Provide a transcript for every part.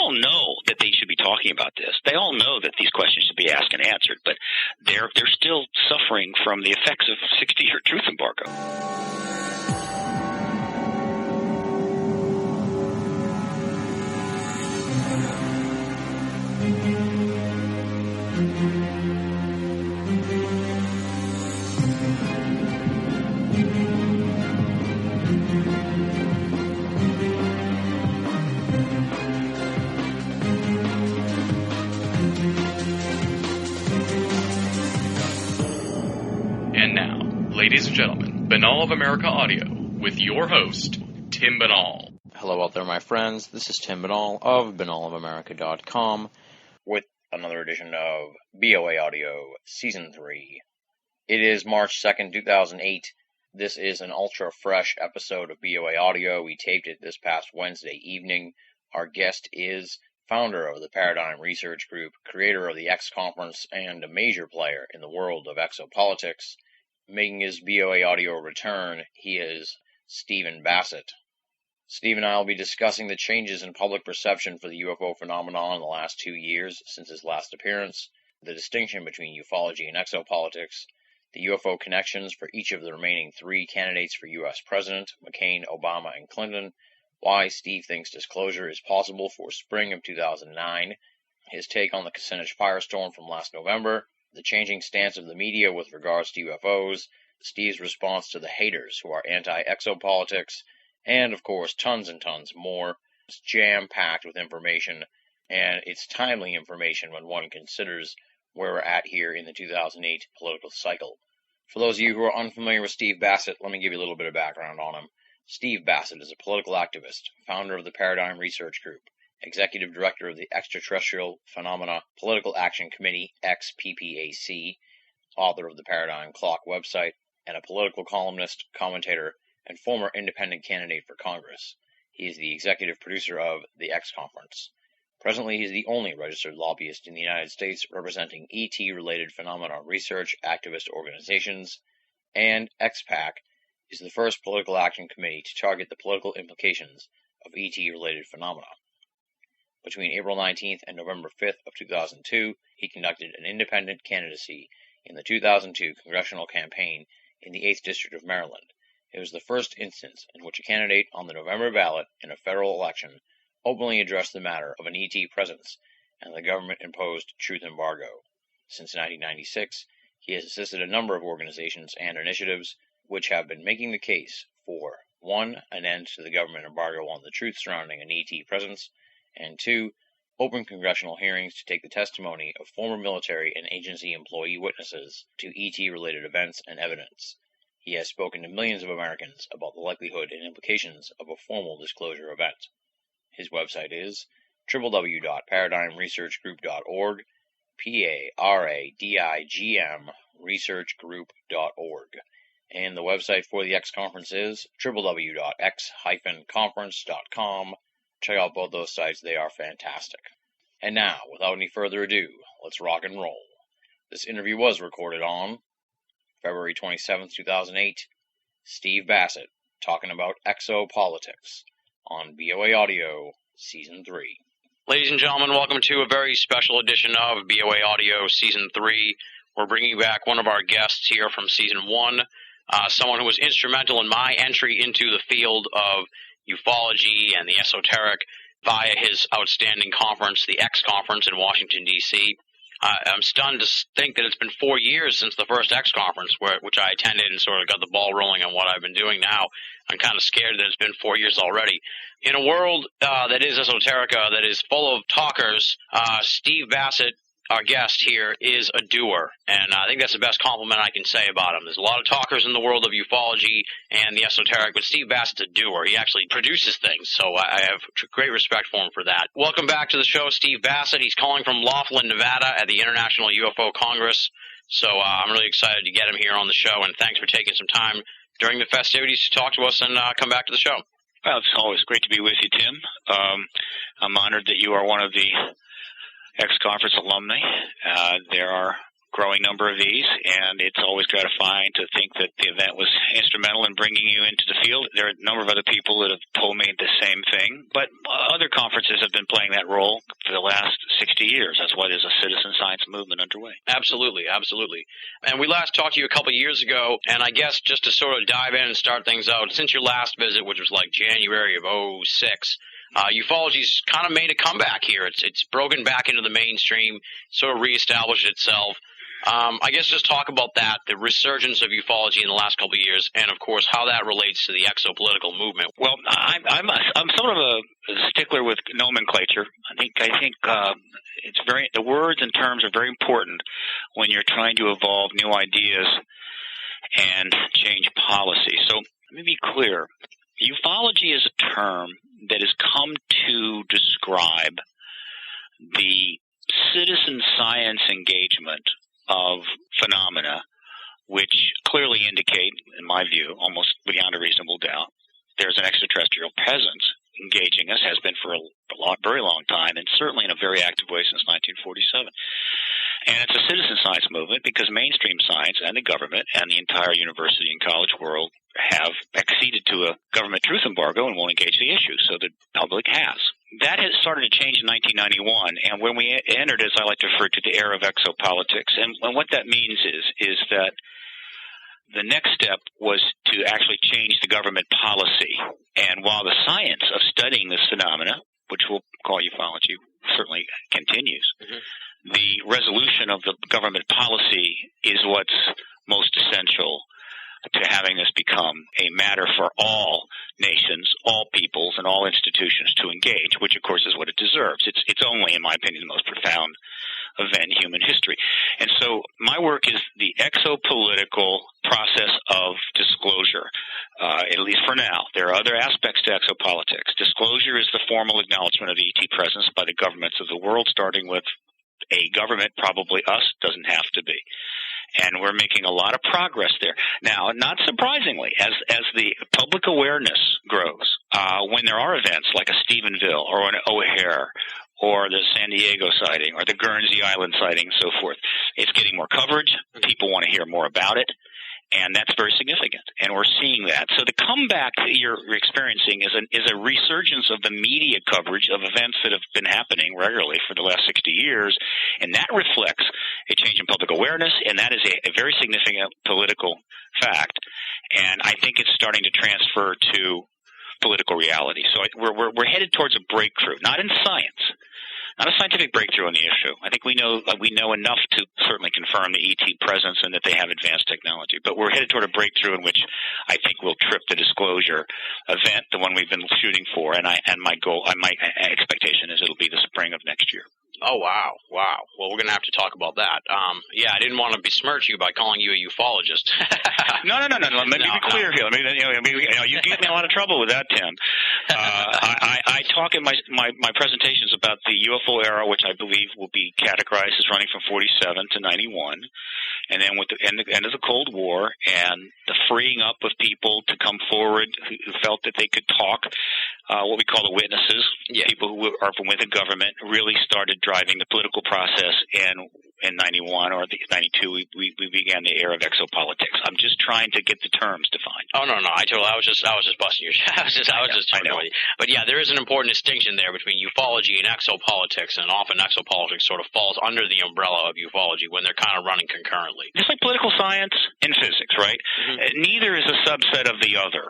all know that they should be talking about this. They all know that these questions should be asked and answered, but they're still suffering from the effects of 60-year truth embargo. And now, ladies and gentlemen, Binnall of America Audio with your host, Tim Binnall. Hello out there, my friends. This is Tim Binnall of BinnallofAmerica.com with another edition of BOA Audio Season 3. It is March 2nd, 2008. This is an ultra-fresh episode of BOA Audio. We taped it this past Wednesday evening. Our guest is founder of the Paradigm Research Group, creator of the X Conference, and a major player in the world of exopolitics. Making his BOA audio return, he is Stephen Bassett. Steve and I will be discussing the changes in public perception for the UFO phenomenon in the last 2 years since his last appearance, the distinction between ufology and exopolitics, the UFO connections for each of the remaining 3 candidates for U.S. President, McCain, Obama, and Clinton, why Steve thinks disclosure is possible for spring of 2009, his take on the Kucinich firestorm from last November, the changing stance of the media with regards to UFOs, Steve's response to the haters who are anti-exopolitics, and, of course, tons and tons more. It's jam-packed with information, and it's timely information when one considers where we're at here in the 2008 political cycle. For those of you who are unfamiliar with Steve Bassett, let me give you a little bit of background on him. Steve Bassett is a political activist, founder of the Paradigm Research Group, executive director of the Extraterrestrial Phenomena Political Action Committee, XPPAC, author of the Paradigm Clock website, and a political columnist, commentator, and former independent candidate for Congress. He is the executive producer of the X Conference. Presently, he is the only registered lobbyist in the United States representing ET-related phenomena research activist organizations, and XPAC is the first political action committee to target the political implications of ET-related phenomena. Between April 19th and November 5th of 2002, he conducted an independent candidacy in the 2002 congressional campaign in the 8th District of Maryland. It was the first instance in which a candidate on the November ballot in a federal election openly addressed the matter of an ET presence and the government-imposed truth embargo. Since 1996, he has assisted a number of organizations and initiatives which have been making the case for 1. An end to the government embargo on the truth surrounding an ET presence, and 2. Open congressional hearings to take the testimony of former military and agency employee witnesses to ET-related events and evidence. He has spoken to millions of Americans about the likelihood and implications of a formal disclosure event. His website is www.paradigmresearchgroup.org, PARADIGM researchgroup.org. And the website for the X Conference is www.x-conference.com. Check out both those sites, they are fantastic. And now, without any further ado, let's rock and roll. This interview was recorded on February 27th, 2008. Steve Bassett talking about exopolitics on BOA Audio Season 3. Ladies and gentlemen, welcome to a very special edition of BOA Audio Season 3. We're bringing back one of our guests here from Season 1, someone who was instrumental in my entry into the field of ufology and the esoteric via his outstanding conference, the X Conference in Washington, D.C. I'm stunned to think that it's been 4 years since the first X Conference, which I attended and sort of got the ball rolling on what I've been doing now. I'm kind of scared that it's been 4 years already. In a world that is esoterica, that is full of talkers, Steve Bassett, our guest here, is a doer, and I think that's the best compliment I can say about him. There's a lot of talkers in the world of ufology and the esoteric, but Steve Bassett's a doer. He actually produces things, so I have great respect for him for that. Welcome back to the show, Steve Bassett. He's calling from Laughlin, Nevada at the International UFO Congress, so I'm really excited to get him here on the show, and thanks for taking some time during the festivities to talk to us and come back to the show. Well, it's always great to be with you, Tim. I'm honored that you are one of the X Conference alumni. There are growing number of these, and it's always gratifying to think that the event was instrumental in bringing you into the field. There are a number of other people that have told me the same thing, but other conferences have been playing that role for the last 60 years. That's why there's a citizen science movement underway. Absolutely, absolutely. And we last talked to you a couple of years ago, and I guess just to sort of dive in and start things out, since your last visit, which was like January of '06, ufology's kind of made a comeback here. It's broken back into the mainstream, sort of reestablished itself. I guess just talk about that, the resurgence of ufology in the last couple of years, and of course how that relates to the exopolitical movement. Well, I'm sort of a stickler with nomenclature. I think it's the words and terms are very important when you're trying to evolve new ideas and change policy. So let me be clear. Ufology is a term that has come to describe the citizen science engagement of phenomena which clearly indicate, in my view, almost beyond a reasonable doubt, there's an extraterrestrial presence engaging us, has been for a very long time, and certainly in a very active way since 1947. And it's a citizen science movement because mainstream science and the government and the entire university and college world have acceded to a government truth embargo and won't engage the issue, so the public has. That has started to change in 1991, and when we entered, as I like to refer to, the era of exopolitics, and what that means is that the next step was to actually change the government policy. And while the science of studying this phenomena, which we'll call ufology, certainly continues, the resolution of the government policy is what's most essential to having this become a matter for all nations, all peoples, and all institutions to engage, which, of course, is what it deserves. It's only, in my opinion, the most profound event in human history. And so my work is the exopolitical process of disclosure, at least for now. There are other aspects to exopolitics. Disclosure is the formal acknowledgement of ET presence by the governments of the world, starting with a government, probably us, doesn't have to be. And we're making a lot of progress there. Now, not surprisingly, as the public awareness grows, when there are events like a Stephenville or an O'Hare or the San Diego sighting or the Guernsey Island sighting and so forth, it's getting more coverage. People want to hear more about it. And that's very significant, and we're seeing that. So the comeback that you're experiencing is a resurgence of the media coverage of events that have been happening regularly for the last 60 years, and that reflects a change in public awareness, and that is a very significant political fact. And I think it's starting to transfer to political reality. So we're headed towards a breakthrough, not in science. Not a scientific breakthrough on the issue. I think we know enough to certainly confirm the ET presence and that they have advanced technology. But we're headed toward a breakthrough in which I think we'll trip the disclosure event, the one we've been shooting for. And my expectation is it'll be the spring of next year. Oh, wow. Well, we're going to have to talk about that. Yeah, I didn't want to besmirch you by calling you a ufologist. No. Let me be clear here. You gave me a lot of trouble with that, Tim. I talk in my presentations about the UFO era, which I believe will be categorized as running from 47 to 91, and then with the end of the Cold War and the freeing up of people to come forward who felt that they could talk, what we call the witnesses, people who are from within government, really started driving the political process. And in 91 or 92, we began the era of exopolitics. I'm just trying to get the terms defined. Oh no, I was just busting your. I was just I know. But yeah, there is an important distinction there between ufology and exopolitics, and often exopolitics sort of falls under the umbrella of ufology when they're kind of running concurrently. Just like political science and physics, right? Mm-hmm. Neither is a subset of the other.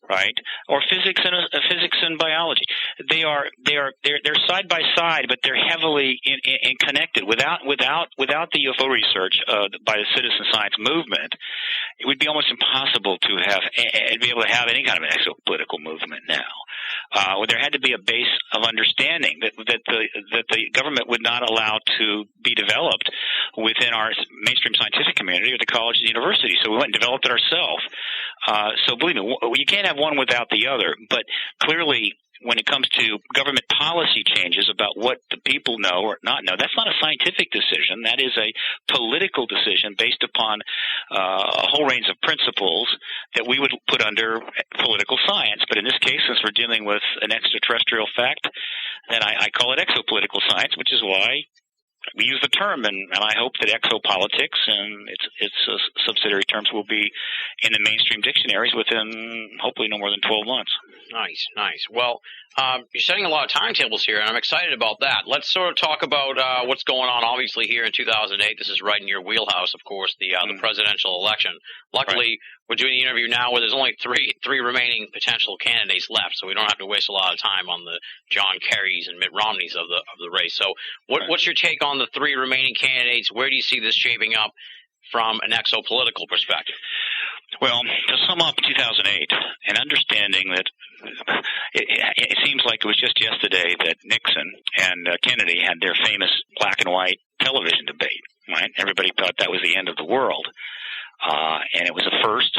Right, or physics and biology. They're side by side, but they're heavily in connected. Without the UFO research by the citizen science movement, it would be almost impossible to be able to have any kind of an exopolitical movement now. There had to be a base of understanding that the government would not allow to be developed within our mainstream scientific community or the college and university. So we went and developed it ourselves. So believe me, you can't have one without the other. But clearly, when it comes to government policy changes about what the people know or not know, that's not a scientific decision. That is a political decision based upon a whole range of principles that we would put under political science. But in this case, since we're dealing with an extraterrestrial fact, then I call it exopolitical science, which is why we use the term, and I hope that exopolitics and its subsidiary terms will be in the mainstream dictionaries within hopefully no more than 12 months. Nice. Well, you're setting a lot of timetables here, and I'm excited about that. Let's sort of talk about what's going on, obviously, here in 2008. This is right in your wheelhouse, of course, the presidential election. Luckily, we're doing the interview now where there's only three remaining potential candidates left, so we don't have to waste a lot of time on the John Kerrys and Mitt Romneys of the race. So what's your take on the three remaining candidates? Where do you see this shaping up from an exopolitical perspective? Well, to sum up 2008, and understanding that it seems like it was just yesterday that Nixon and Kennedy had their famous black and white television debate, right? Everybody thought that was the end of the world, and it was a first.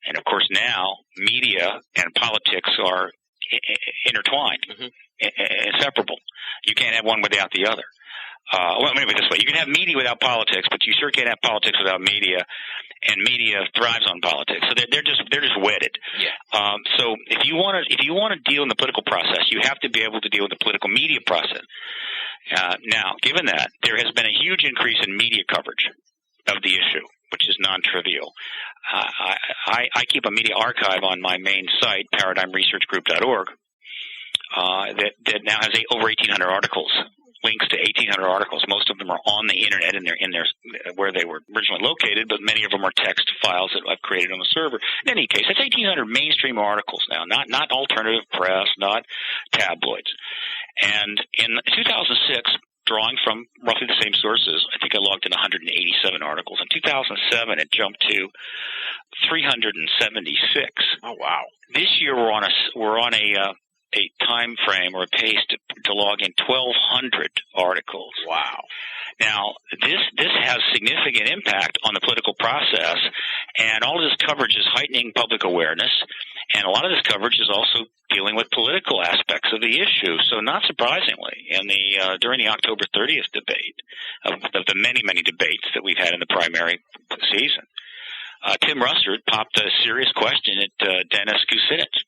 And, of course, now media and politics are intertwined, inseparable. You can't have one without the other. Well, let me put it this way. You can have media without politics, but you sure can't have politics without media, and media thrives on politics. So they're just wedded. Yeah. So if you want to deal in the political process, you have to be able to deal with the political media process. Now, given that, there has been a huge increase in media coverage of the issue, which is non-trivial. I keep a media archive on my main site, paradigmresearchgroup.org, that now has over 1,800 articles. Links to 1,800 articles. Most of them are on the internet in their where they were originally located, but many of them are text files that I've created on the server. In any case, that's 1,800 mainstream articles now, not alternative press, not tabloids. And in 2006, drawing from roughly the same sources, I think I logged in 187 articles. In 2007, it jumped to 376. Oh wow! This year we're on a time frame or a pace to log in 1,200 articles. Wow. Now, this has significant impact on the political process, and all of this coverage is heightening public awareness, and a lot of this coverage is also dealing with political aspects of the issue. So not surprisingly, during the October 30th debate, of the many, many debates that we've had in the primary season, Tim Russert popped a serious question at Dennis Kucinich.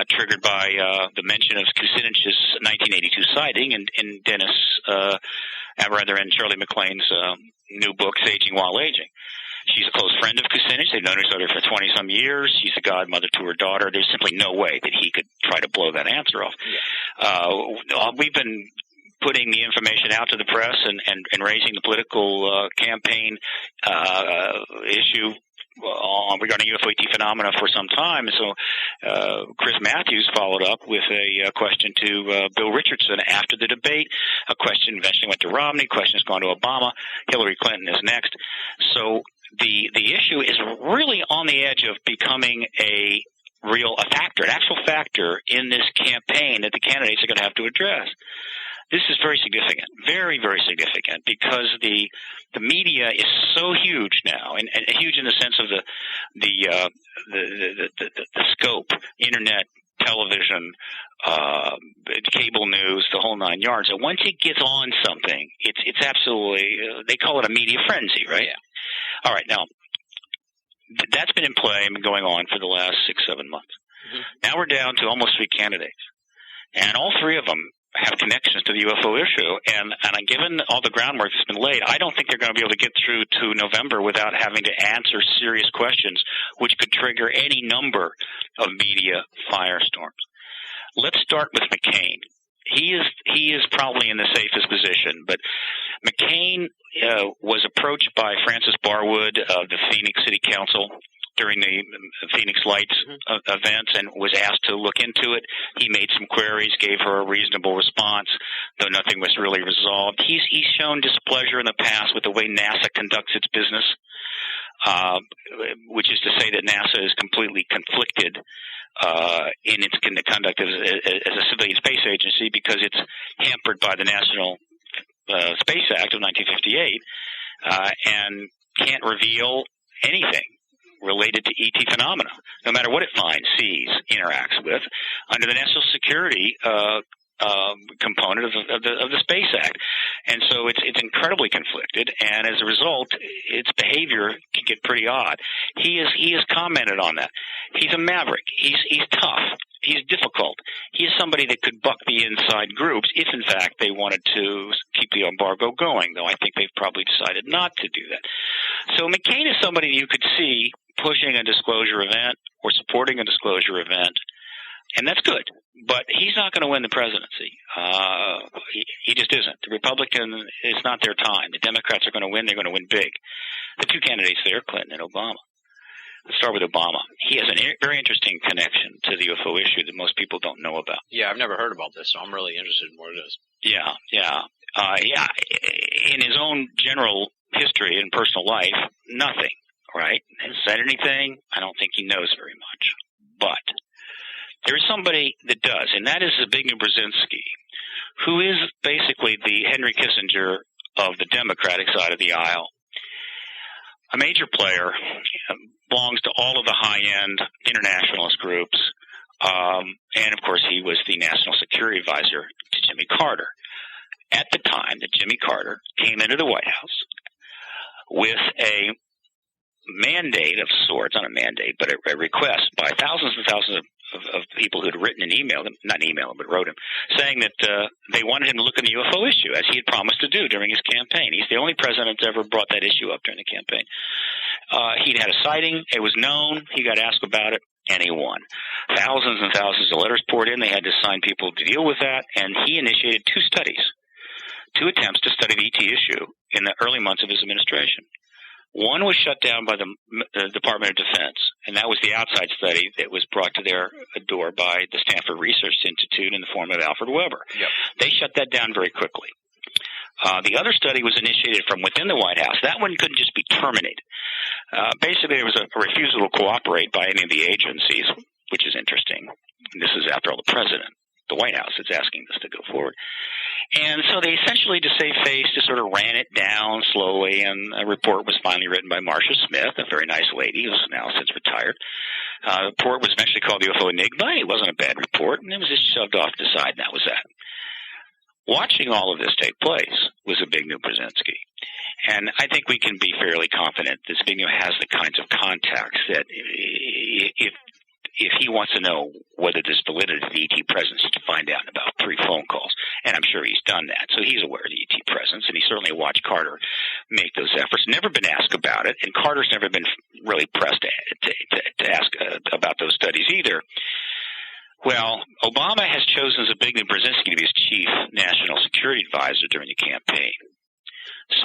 Triggered by the mention of Kucinich's 1982 sighting and Dennis, and Shirley MacLaine's new book, Saging While Aging. She's a close friend of Kucinich. They've known each other for 20-some years. She's a godmother to her daughter. There's simply no way that he could try to blow that answer off. We've been putting the information out to the press and raising the political campaign issue regarding UFO phenomena for some time. So Chris Matthews followed up with a question to Bill Richardson after the debate. A question eventually went to Romney. Question has gone to Obama. Hillary Clinton is next. So the issue is really on the edge of becoming an actual factor in this campaign that the candidates are going to have to address. This is very significant, very, very significant, because the media is so huge now, and huge in the sense of the scope, internet, television, cable news, the whole nine yards. And once it gets on something, it's absolutely, they call it a media frenzy, right? Yeah. All right, now, that's been in play and going on for the last 6-7 months. Mm-hmm. Now we're down to almost 3 candidates, and all 3 of them have connections to the UFO issue, and given all the groundwork that's been laid, I don't think they're going to be able to get through to November without having to answer serious questions, which could trigger any number of media firestorms. Let's start with McCain. He is probably in the safest position, but McCain was approached by Frances Barwood of the Phoenix City Council during the Phoenix Lights events and was asked to look into it. He made some queries, gave her a reasonable response, though nothing was really resolved. He's shown displeasure in the past with the way NASA conducts its business, which is to say that NASA is completely conflicted in its conduct as a civilian space agency because it's hampered by the National Space Act of 1958 and can't reveal anything related to ET phenomena, no matter what it finds, sees, interacts with, under the national security component of the Space Act. And so it's incredibly conflicted, and as a result, its behavior can get pretty odd. He has commented on that. He's a maverick. He's tough. he's difficult. He's somebody that could buck the inside groups if, in fact, they wanted to keep the embargo going, though I think they've probably decided not to do that. So McCain is somebody you could see pushing a disclosure event or supporting a disclosure event, and that's good. But he's not going to win the presidency. He just isn't. The Republican, it's not their time. The Democrats are going to win. They're going to win big. The two candidates there, Clinton and Obama. Let's start with Obama. He has a very interesting connection to the UFO issue that most people don't know about. Yeah, I've never heard about this, so I'm really interested in what it is. Yeah. In his own general history and personal life, nothing, right? Hasn't said anything. I don't think he knows very much. But there is somebody that does, and that is Zbigniew Brzezinski, who is basically the Henry Kissinger of the Democratic side of the aisle. A major player, belongs to all of the high-end internationalist groups, and, of course, he was the national security advisor to Jimmy Carter. At the time that Jimmy Carter came into the White House with a mandate of sorts, not a mandate, but a request by thousands and thousands of people who had written an email, not email him, but wrote him, saying that they wanted him to look at the UFO issue, as he had promised to do during his campaign. He's the only president that's ever brought that issue up during the campaign. He'd had a sighting. It was known. He got asked about it, and he won. Thousands and thousands of letters poured in. They had to sign people to deal with that, and he initiated two attempts to study the ET issue in the early months of his administration. One was shut down by the Department of Defense, and that was the outside study that was brought to their door by the Stanford Research Institute in the form of Alfred Weber. Yep. They shut that down very quickly. The other study was initiated from within the White House. That one couldn't just be terminated. Basically, there was a refusal to cooperate by any of the agencies, which is interesting. This is, after all, the president, the White House, that's asking this to go forward. And so they essentially, to save face, just sort of ran it down slowly, and a report was finally written by Marcia Smith, a very nice lady who's now since retired. The report was eventually called the UFO Enigma. It wasn't a bad report, and it was just shoved off to the side, and that was that. Watching all of this take place was Zbigniew Brzezinski. And I think we can be fairly confident that Zbigniew has the kinds of contacts that if he wants to know whether there's validity to the ET presence, to find out in about 3 phone calls. And I'm sure he's done that. So he's aware of the ET presence, and he certainly watched Carter make those efforts. Never been asked about it, and Carter's never been really pressed to ask about those studies either. Well, Obama has chosen Zbigniew Brzezinski to be his chief national security advisor during the campaign.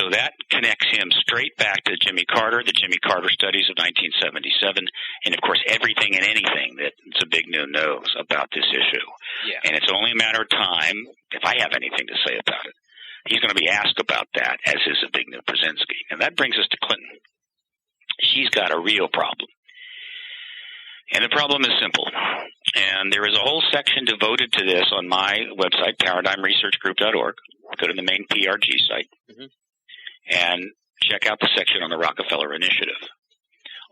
So that connects him straight back to Jimmy Carter, the Jimmy Carter studies of 1977, and, of course, everything and anything that Zbigniew knows about this issue. Yeah. And it's only a matter of time, if I have anything to say about it, he's going to be asked about that, as is Zbigniew Brzezinski. And that brings us to Clinton. She's got a real problem. And the problem is simple. And there is a whole section devoted to this on my website, paradigmresearchgroup.org. Go to the main PRG site. Mm-hmm. And check out the section on the Rockefeller Initiative.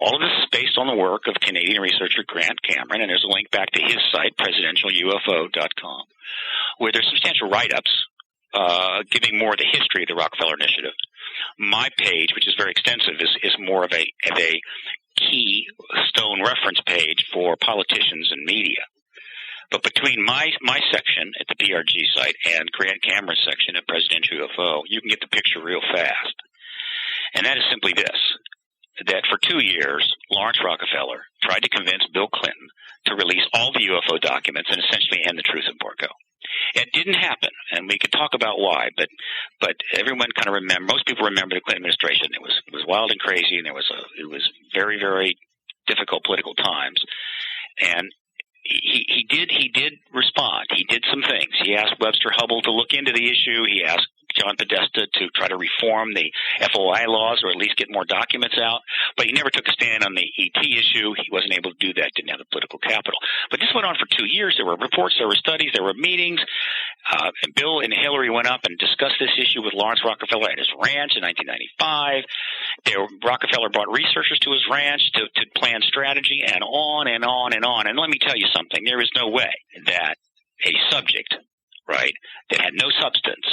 All of this is based on the work of Canadian researcher Grant Cameron, and there's a link back to his site, presidentialufo.com, where there's substantial write-ups giving more of the history of the Rockefeller Initiative. My page, which is very extensive, is more of a key stone reference page for politicians and media. But between my section at the PRG site and Grant Cameron's section at Presidential UFO, you can get the picture real fast. And that is simply this, that for 2 years, Lawrence Rockefeller tried to convince Bill Clinton to release all the UFO documents and essentially end the truth embargo. It didn't happen, and we could talk about why, but everyone kind of most people remember the Clinton administration. It was wild and crazy, and it was very, very difficult political times. And he did respond. He did some things. He asked Webster Hubbell to look into the issue. He asked John Podesta to try to reform the FOI laws, or at least get more documents out. But he never took a stand on the ET issue. He wasn't able to do that, didn't have the political capital. But this went on for 2 years. There were reports, there were studies, there were meetings. And Bill and Hillary went up and discussed this issue with Lawrence Rockefeller at his ranch in 1995. Rockefeller brought researchers to his ranch to plan strategy, and on and on and on. And let me tell you something. There is no way that a subject, right, that had no substance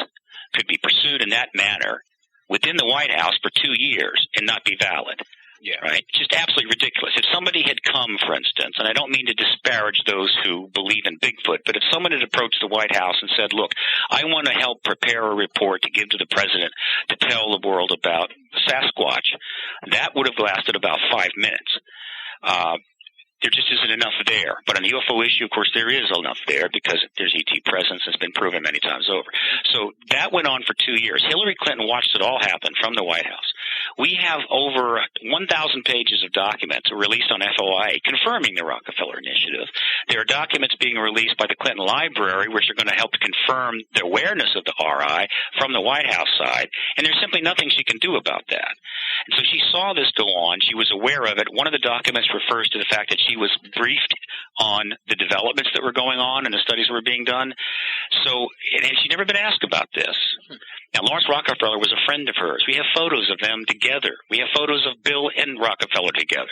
could be pursued in that manner within the White House for 2 years and not be valid. Yeah. Right? It's just absolutely ridiculous. If somebody had come, for instance, and I don't mean to disparage those who believe in Bigfoot, but if someone had approached the White House and said, look, I want to help prepare a report to give to the president to tell the world about Sasquatch, that would have lasted about 5 minutes. There just isn't enough there. But on the UFO issue, of course, there is enough there because there's ET presence. It's been proven many times over. So that went on for 2 years. Hillary Clinton watched it all happen from the White House. We have over 1,000 pages of documents released on FOIA confirming the Rockefeller Initiative. There are documents being released by the Clinton Library which are going to help to confirm the awareness of the RI from the White House side, and there's simply nothing she can do about that. And so she saw this go on. She was aware of it. One of the documents refers to the fact that she was briefed on the developments that were going on and the studies that were being done. So, and she'd never been asked about this. Now, Lawrence Rockefeller was a friend of hers. We have photos of them together. We have photos of Bill and Rockefeller together.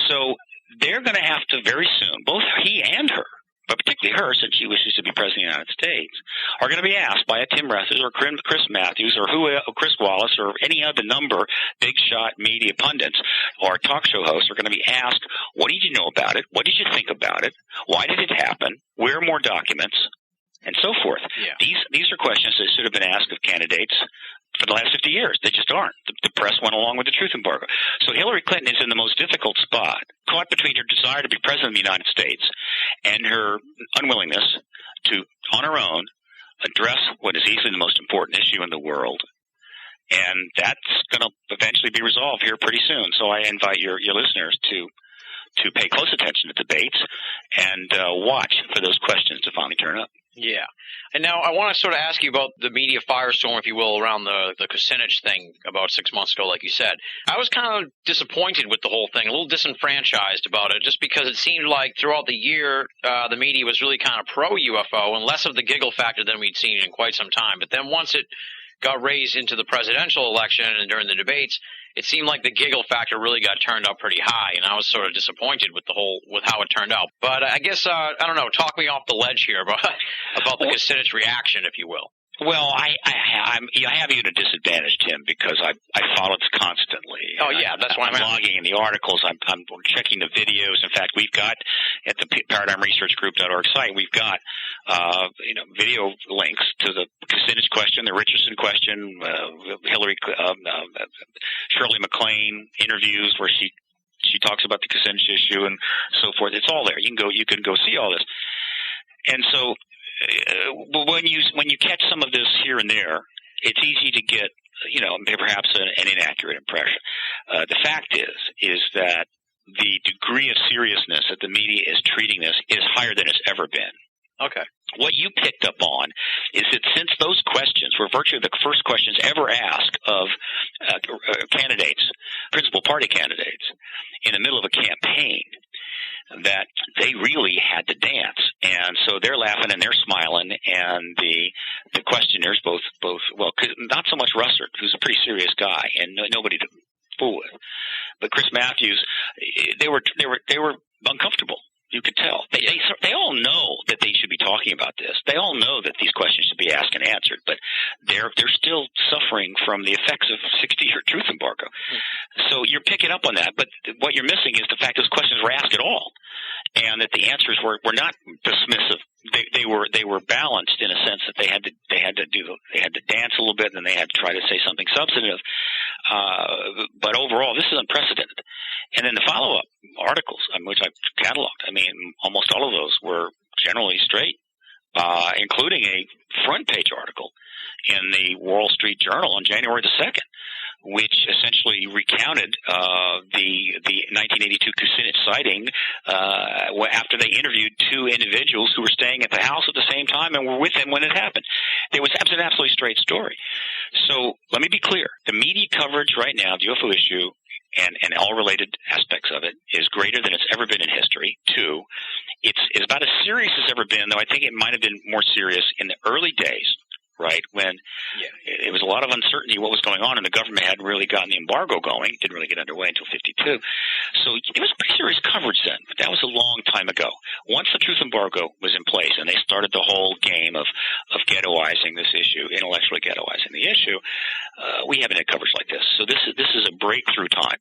So they're going to have to very soon, both he and her, but particularly her, since she wishes to be president of the United States, are going to be asked by a Tim Rethers or Chris Matthews or Chris Wallace or any other number big shot media pundits or talk show hosts are going to be asked, what did you know about it? What did you think about it? Why did it happen? Where are more documents? And so forth. Yeah. These are questions that should have been asked of candidates for the last 50 years. They just aren't. The press went along with the truth embargo. So Hillary Clinton is in the most difficult spot, caught between her desire to be president of the United States and her unwillingness to, on her own, address what is easily the most important issue in the world. And that's going to eventually be resolved here pretty soon. So I invite your listeners to pay close attention to debates and watch for those questions to finally turn up. Yeah. And now I want to sort of ask you about the media firestorm, if you will, around the Kucinich thing about 6 months ago, like you said. I was kind of disappointed with the whole thing, a little disenfranchised about it, just because it seemed like throughout the year the media was really kind of pro-UFO and less of the giggle factor than we'd seen in quite some time. But then once it got raised into the presidential election and during the debates, it seemed like the giggle factor really got turned up pretty high, and I was sort of disappointed with how it turned out. But I guess I don't know. Talk me off the ledge here about the Kucinich reaction, if you will. Well, I have you at a disadvantage, Tim, because I follow this constantly. Oh yeah, that's why I'm logging in the articles. I'm checking the videos. In fact, we've got at the ParadigmResearchGroup.org site, we've got video links to the Kucinich question, the Richardson question, Shirley MacLaine interviews where she talks about the Kucinich issue and so forth. It's all there. You can go see all this. And so when you catch some of this here and there, it's easy to get perhaps an inaccurate impression. The fact is that the degree of seriousness that the media is treating this is higher than it's ever been. Okay. What you picked up on is that since those questions were virtually the first questions ever asked of candidates, principal party candidates, in the middle of a campaign, that they really had to dance. And so they're laughing and they're smiling, and the questioners, both not so much Russert, who's a pretty serious guy and nobody to fool with, but Chris Matthews, they were uncomfortable. You could tell. They all know that they should be talking about this. They all know that these questions should be asked and answered, but they're still suffering from the effects of 60-year truth embargo. So you're picking up on that, but what you're missing is the fact those questions were asked at all, and that the answers were not dismissive. They were balanced in a sense that they had to dance a little bit, and then they had to try to say something substantive. But overall, this is unprecedented. And then the follow-up articles, which I've cataloged, almost all of those were generally straight, including a front-page article in the Wall Street Journal on January the 2nd, which essentially recounted the 1982 Kucinich sighting after they interviewed two individuals who were staying at the house at the same time and were with him when it happened. It was an absolutely straight story. So let me be clear. The media coverage right now, the UFO issue, and all related aspects of it is greater than it's ever been in history. Two, it's about as serious as ever been, though I think it might have been more serious in the early days, right, when it was a lot of uncertainty what was going on, and the government hadn't really gotten the embargo going. It didn't really get underway until 1952. So it was pretty serious coverage then, but that was a long time ago. Once the truth embargo was in place and they started the whole game of ghettoizing this issue, intellectually ghettoizing the issue, we haven't had coverage like this. So this is a breakthrough time.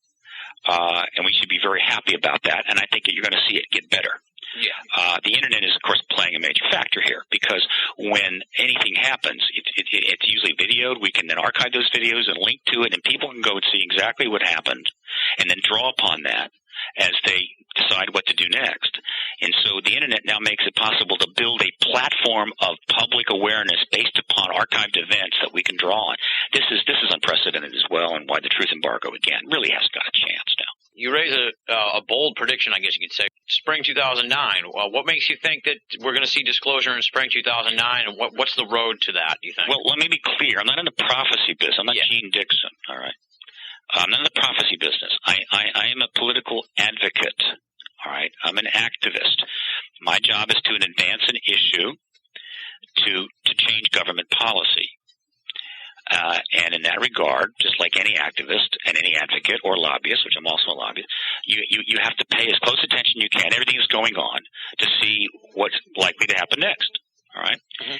and we should be very happy about that. And I think that you're going to see it get better. Yeah. The internet is, of course, playing a major factor here because when anything happens, it's usually videoed. We can then archive those videos and link to it, and people can go and see exactly what happened and then draw upon that as they decide what to do next. And so the internet now makes it possible to build a platform of public awareness based upon archived events that we can draw on. This is unprecedented as well, and why the truth embargo, again, really has got a chance now. You raise a bold prediction, I guess you could say. Spring 2009. What makes you think that we're going to see disclosure in spring 2009, and what's the road to that, do you think? Well, let me be clear. I'm not in the prophecy business. I'm not Gene Dixon, all right? I'm not in the prophecy business. I am a political advocate, all right? I'm an activist. My job is to advance an issue to change government policy. And in that regard, just like any activist and any advocate or lobbyist, which I'm also a lobbyist, you have to pay as close attention you can. Everything is going on to see what's likely to happen next. All right. Mm-hmm.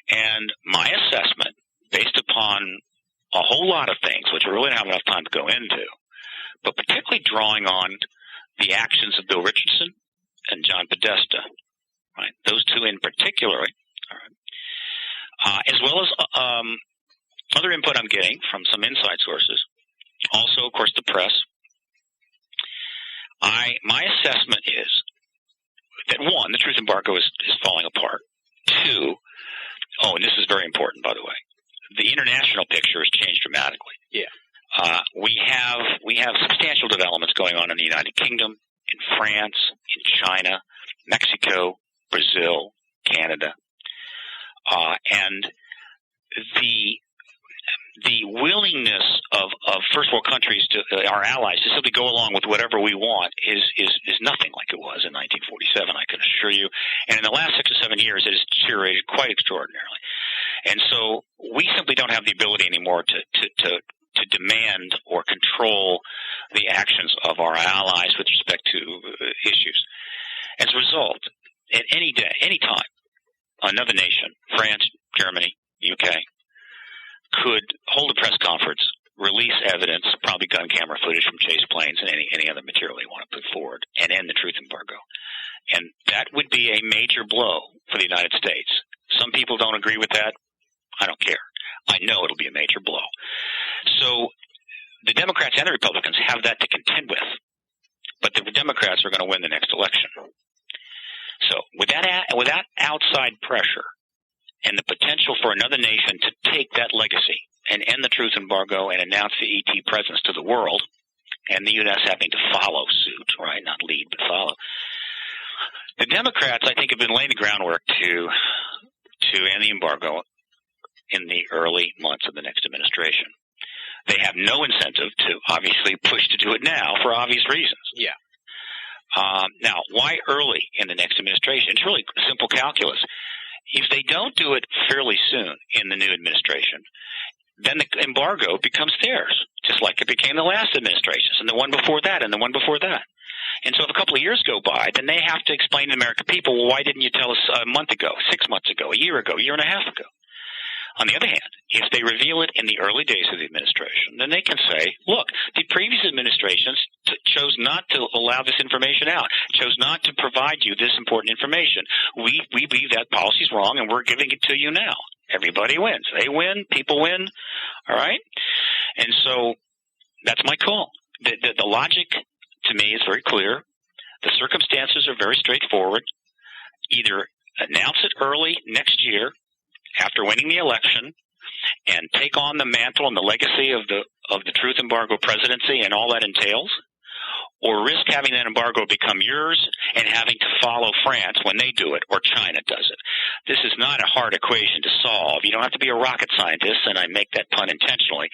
And my assessment, based upon a whole lot of things, which we really don't have enough time to go into, but particularly drawing on the actions of Bill Richardson and John Podesta, right? Those two in particular, all right, as well as other input I'm getting from some inside sources, also, of course, the press. My assessment is that, one, the truth embargo is falling apart. Two, and this is very important, by the way, the international picture has changed dramatically. Yeah. We have substantial developments going on in the United Kingdom, in France, in China, Mexico, Brazil, Canada, and the willingness of first world countries to our allies to simply go along with whatever we want is nothing like it was in 1947, I can assure you. And in the last 6 or 7 years, it has deteriorated quite extraordinarily. And so we simply don't have the ability anymore to demand or control the actions of our allies with respect to issues. As a result, at any day, any time, another nation, France, Germany, UK, could hold a press conference, release evidence, probably gun camera footage from chase planes and any other material they want to put forward, and end the truth embargo. And that would be a major blow for the United States. Some people don't agree with that. I don't care. I know it'll be a major blow. So the Democrats and the Republicans have that to contend with, but the Democrats are going to win the next election. So without outside pressure, and the potential for another nation to take that legacy and end the truth embargo and announce the ET presence to the world, and the U.S. having to follow suit, right? Not lead, but follow. The Democrats, I think, have been laying the groundwork to end the embargo in the early months of the next administration. They have no incentive to obviously push to do it now for obvious reasons. Yeah. Now, why early in the next administration? It's really simple calculus. If they don't do it fairly soon in the new administration, then the embargo becomes theirs, just like it became the last administrations and the one before that and the one before that. And so if a couple of years go by, then they have to explain to the American people, well, why didn't you tell us a month ago, 6 months ago, a year and a half ago? On the other hand, if they reveal it in the early days of the administration, then they can say, look, the previous administrations chose not to allow this information out, chose not to provide you this important information. We believe that policy is wrong, and we're giving it to you now. Everybody wins. They win. People win. All right? And so that's my call. The logic, to me, is very clear. The circumstances are very straightforward. Either announce it early next year, after winning the election, and take on the mantle and the legacy of the truth embargo presidency and all that entails, or risk having that embargo become yours and having to follow France when they do it, or China does it. This is not a hard equation to solve. You don't have to be a rocket scientist, and I make that pun intentionally,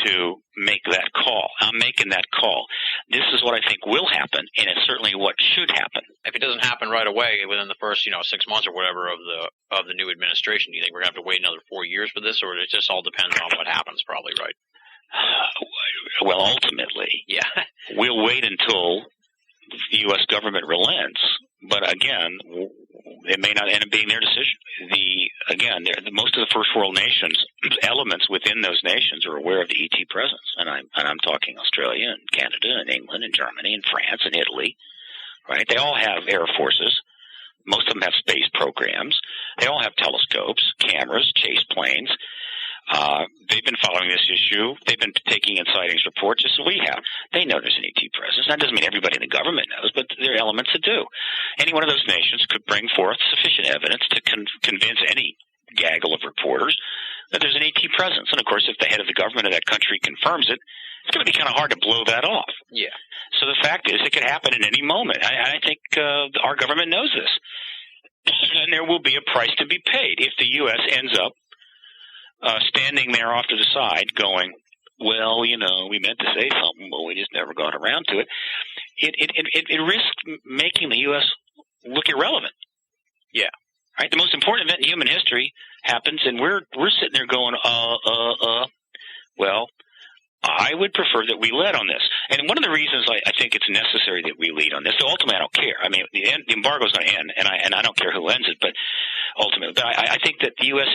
to make that call. I'm making that call. This is what I think will happen, and it's certainly what should happen. If it doesn't happen right away within the first, 6 months or whatever of the new administration, do you think we're going to have to wait another 4 years for this, or it just all depends on what happens, probably, right? Well, ultimately, we'll wait until the U.S. government relents. But again, it may not end up being their decision. Most of the first world nations elements within those nations are aware of the ET presence, and I'm talking Australia and Canada and England and Germany and France and Italy, right? They all have air forces. Most of them have space programs. They all have telescopes, cameras, chase planes. They've been following this issue. They've been taking in sightings reports just as we have. They know there's an ET presence. That doesn't mean everybody in the government knows, but there are elements that do. Any one of those nations could bring forth sufficient evidence to convince any gaggle of reporters that there's an ET presence. And, of course, if the head of the government of that country confirms it, it's going to be kind of hard to blow that off. Yeah. So the fact is it could happen at any moment. I think our government knows this. And there will be a price to be paid if the U.S. ends up standing there off to the side going, well, we meant to say something, but we just never got around to it. It risks making the U.S. look irrelevant. Yeah. Right? The most important event in human history happens, and we're sitting there going, well, I would prefer that we led on this. And one of the reasons I think it's necessary that we lead on this, so ultimately I don't care. I mean, the embargo is going to end, and I don't care who ends it, but ultimately. But I think that the U.S.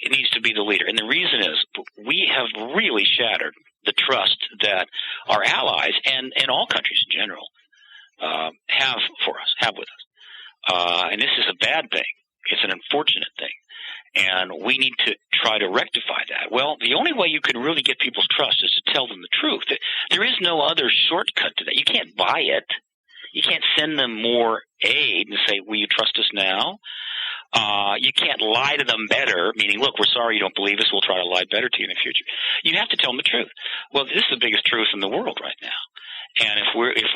needs to be the leader. And the reason is we have really shattered the trust that our allies and all countries in general have with us. And this is a bad thing. It's an unfortunate thing. And we need to try to rectify that. Well, the only way you can really get people's trust is to tell them the truth. There is no other shortcut to that. You can't buy it. You can't send them more aid and say, will you trust us now? You can't lie to them better, meaning, look, we're sorry you don't believe us. We'll try to lie better to you in the future. You have to tell them the truth. Well, this is the biggest truth in the world right now. And if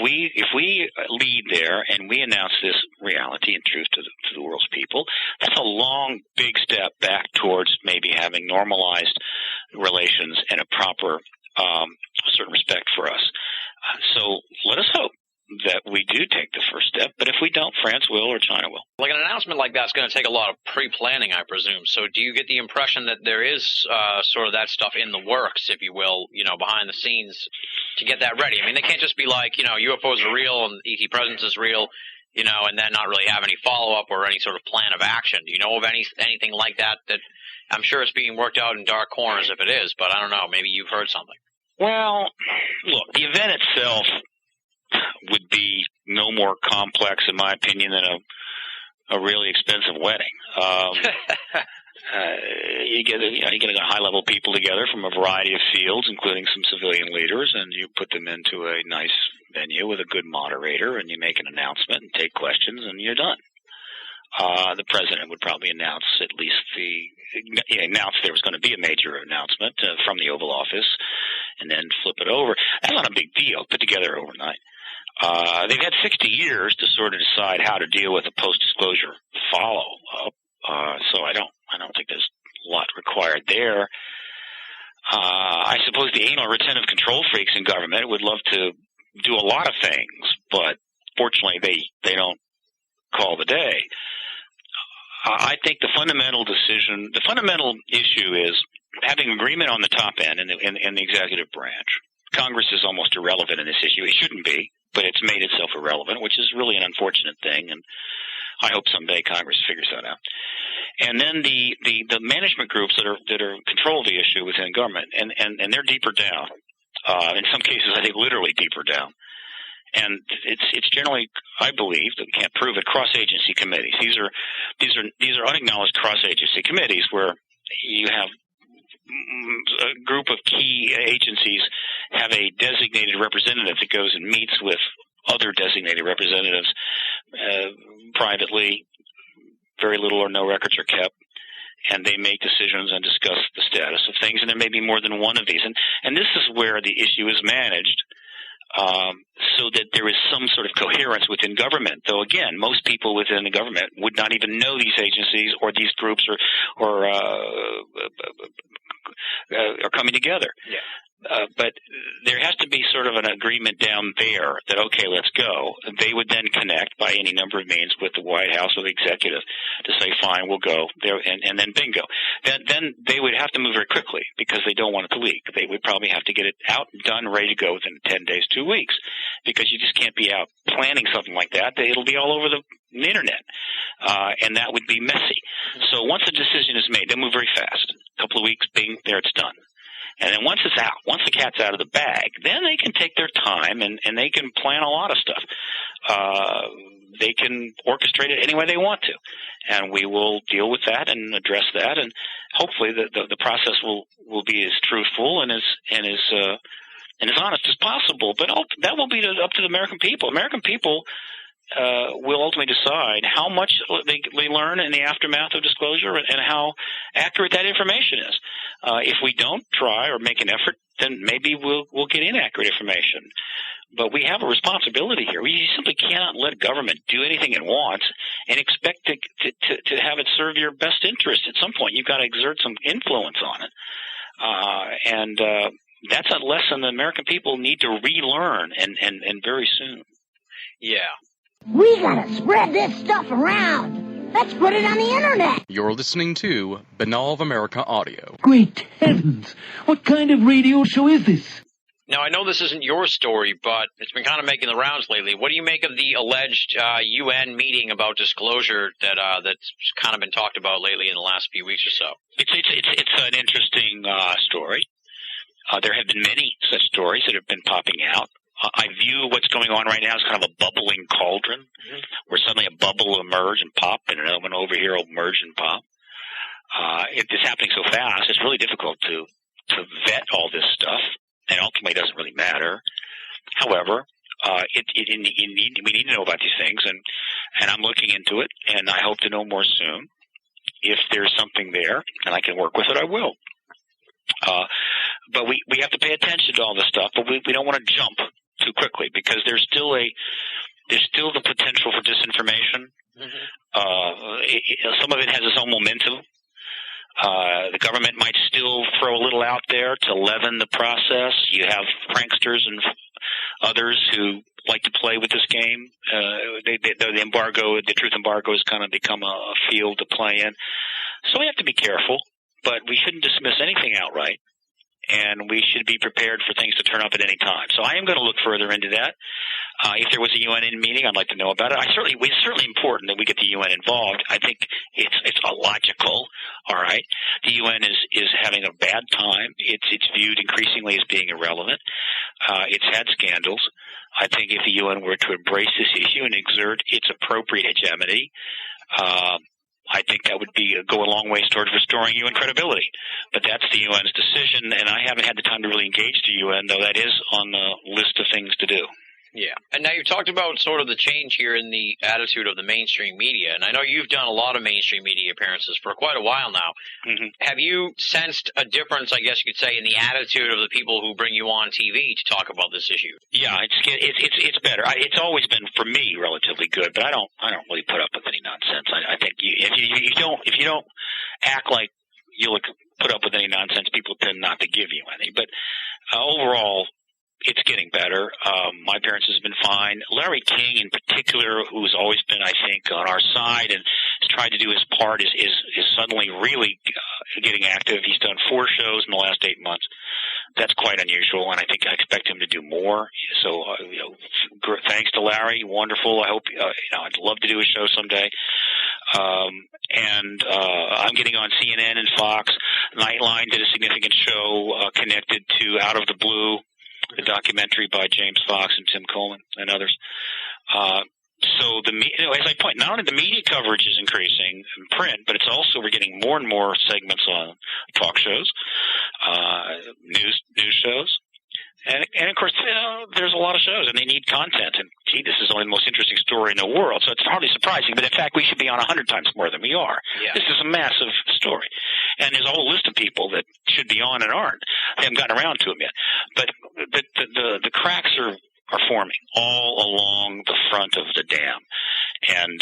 we lead there and we announce this reality and truth to the world's people, that's a long, big step back towards maybe having normalized relations and a proper certain respect for us. So let us hope that we do take the first step, but if we don't, France will or China will. Like an announcement like that's going to take a lot of pre-planning, I presume. So do you get the impression that there is sort of that stuff in the works, if you will, behind the scenes to get that ready? I mean, they can't just be like, UFOs are real and ET presence is real, and then not really have any follow-up or any sort of plan of action. Do you know of anything like that? That I'm sure it's being worked out in dark corners if it is, but I don't know. Maybe you've heard something. Well, look, the event itself would be no more complex, in my opinion, than a really expensive wedding. You get high-level people together from a variety of fields, including some civilian leaders, and you put them into a nice venue with a good moderator, and you make an announcement and take questions, and you're done. The president would probably announce announce there was going to be a major announcement from the Oval Office, and then flip it over. That's not a big deal, put together overnight. They've had 60 years to sort of decide how to deal with a post-disclosure follow-up, so I don't think there's a lot required there. I suppose the anal retentive control freaks in government would love to do a lot of things, but fortunately they don't call the day. I think the fundamental issue is having agreement on the top end in the executive branch. Congress is almost irrelevant in this issue. It shouldn't be, but it's made itself irrelevant, which is really an unfortunate thing, and I hope someday Congress figures that out. And then the management groups that are control the issue within government, and they're deeper down. In some cases, I think literally deeper down. And it's generally, I believe, that we can't prove it, cross-agency committees. These are unacknowledged cross-agency committees where you have a group of key agencies have a designated representative that goes and meets with other designated representatives privately. Very little or no records are kept, and they make decisions and discuss the status of things, and there may be more than one of these. And this is where the issue is managed so that there is some sort of coherence within government. Though, again, most people within the government would not even know these agencies or these groups are coming together. Yeah. But there has to be sort of an agreement down there that, okay, let's go. They would then connect by any number of means with the White House or the executive to say, fine, we'll go there, and then bingo. Then they would have to move very quickly because they don't want it to leak. They would probably have to get it out, done, ready to go within 10 days, 2 weeks, because you just can't be out planning something like that. It'll be all over the internet, and that would be messy. So once a decision is made, they'll move very fast. A couple of weeks, bing, there it's done. And then once it's out, once the cat's out of the bag, then they can take their time and they can plan a lot of stuff. They can orchestrate it any way they want to. And we will deal with that and address that. And hopefully the process will be as truthful and as honest as possible. But that will be up to the American people. American people will ultimately decide how much they learn in the aftermath of disclosure and how accurate that information is. If we don't try or make an effort, then maybe we'll get inaccurate information. But we have a responsibility here. We simply cannot let government do anything it wants and expect to have it serve your best interest. At some point, you've got to exert some influence on it. And that's a lesson the American people need to relearn and very soon. Yeah. We gotta spread this stuff around. Let's put it on the internet. You're listening to Binnall of America Audio. Great heavens! What kind of radio show is this? Now, I know this isn't your story, but it's been kind of making the rounds lately. What do you make of the alleged UN meeting about disclosure that's kind of been talked about lately in the last few weeks or so? It's an interesting story. There have been many such stories that have been popping out. I view what's going on right now as kind of a bubbling cauldron, where suddenly a bubble will emerge and pop, and another one over here will emerge and pop. If it's happening so fast, it's really difficult to vet all this stuff, and ultimately it doesn't really matter. However, we need to know about these things, and I'm looking into it, and I hope to know more soon. If there's something there and I can work with it, I will. But we have to pay attention to all this stuff, but we don't want to jump too quickly because there's still the potential for disinformation. Some of it has its own momentum. The government might still throw a little out there to leaven the process. You have pranksters and others who like to play with this game. The truth embargo has kind of become a field to play in. So we have to be careful, but we shouldn't dismiss anything outright. And we should be prepared for things to turn up at any time. So I am going to look further into that. If there was a UN meeting, I'd like to know about it. It's certainly important that we get the UN involved. I think it's illogical. All right, the UN is having a bad time. It's viewed increasingly as being irrelevant. It's had scandals. I think if the UN were to embrace this issue and exert its appropriate hegemony, I think that would go a long ways towards restoring UN credibility. But that's the UN's decision, and I haven't had the time to really engage the UN, though that is on the list of things to do. Yeah. And now you talked about sort of the change here in the attitude of the mainstream media, and I know you've done a lot of mainstream media appearances for quite a while now. Mm-hmm. Have you sensed a difference, I guess you could say, in the attitude of the people who bring you on TV to talk about this issue? Yeah, it's better. It's always been, for me, relatively good, but I don't really put up with any nonsense. I think if you don't act like you'll put up with any nonsense, people tend not to give you any. But overall, it's getting better. My appearances have been fine. Larry King, in particular, who's always been, I think, on our side and has tried to do his part, is suddenly really getting active. He's done 4 shows in the last 8 months. That's quite unusual, and I think I expect him to do more. So, thanks to Larry. Wonderful. I hope, I'd love to do a show someday. I'm getting on CNN and Fox. Nightline did a significant show connected to Out of the Blue, the documentary by James Fox and Tim Coleman and others. So as I point, not only the media coverage is increasing in print, but it's also we're getting more and more segments on talk shows, news shows, and of course there's a lot of shows and they need content. And gee, this is only the most interesting story in the world, so it's hardly surprising. But in fact, we should be on 100 times more than we are. Yeah. This is a massive story, and there's a whole list of people that should be on and aren't. They haven't gotten around to them yet, but the cracks are forming all along the front of the dam, and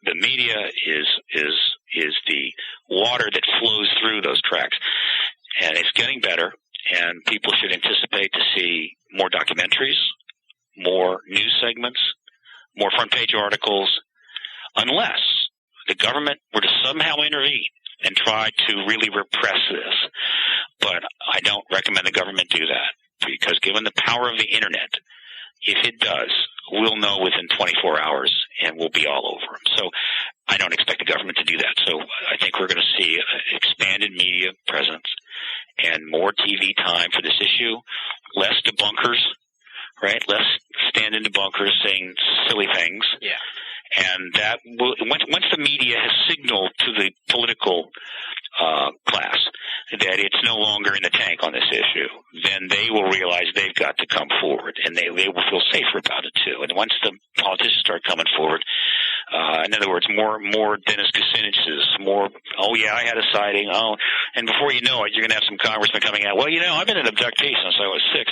the media is the water that flows through those cracks, and it's getting better. and people should anticipate to see more documentaries, more news segments, more front-page articles, unless the government were to somehow intervene and try to really repress this. But I don't recommend the government do that, because given the power of the Internet, if it does, we'll know within 24 hours and we'll be all over them. So I don't expect the government to do that. So I think we're going to see an expanded media presence and more TV time for this issue, less debunkers, right? Less stand in the bunkers saying silly things. Yeah. And that will, once the media has signaled to the political class that it's no longer in the tank on this issue, then they will realize they've got to come forward, and they will feel safer about it too. And once the politicians start coming forward, in other words, more Dennis Kucinich's, more, oh yeah, I had a sighting, oh, and before you know it, you're going to have some congressmen coming out, well, you know, I've been an abductee since I was 6.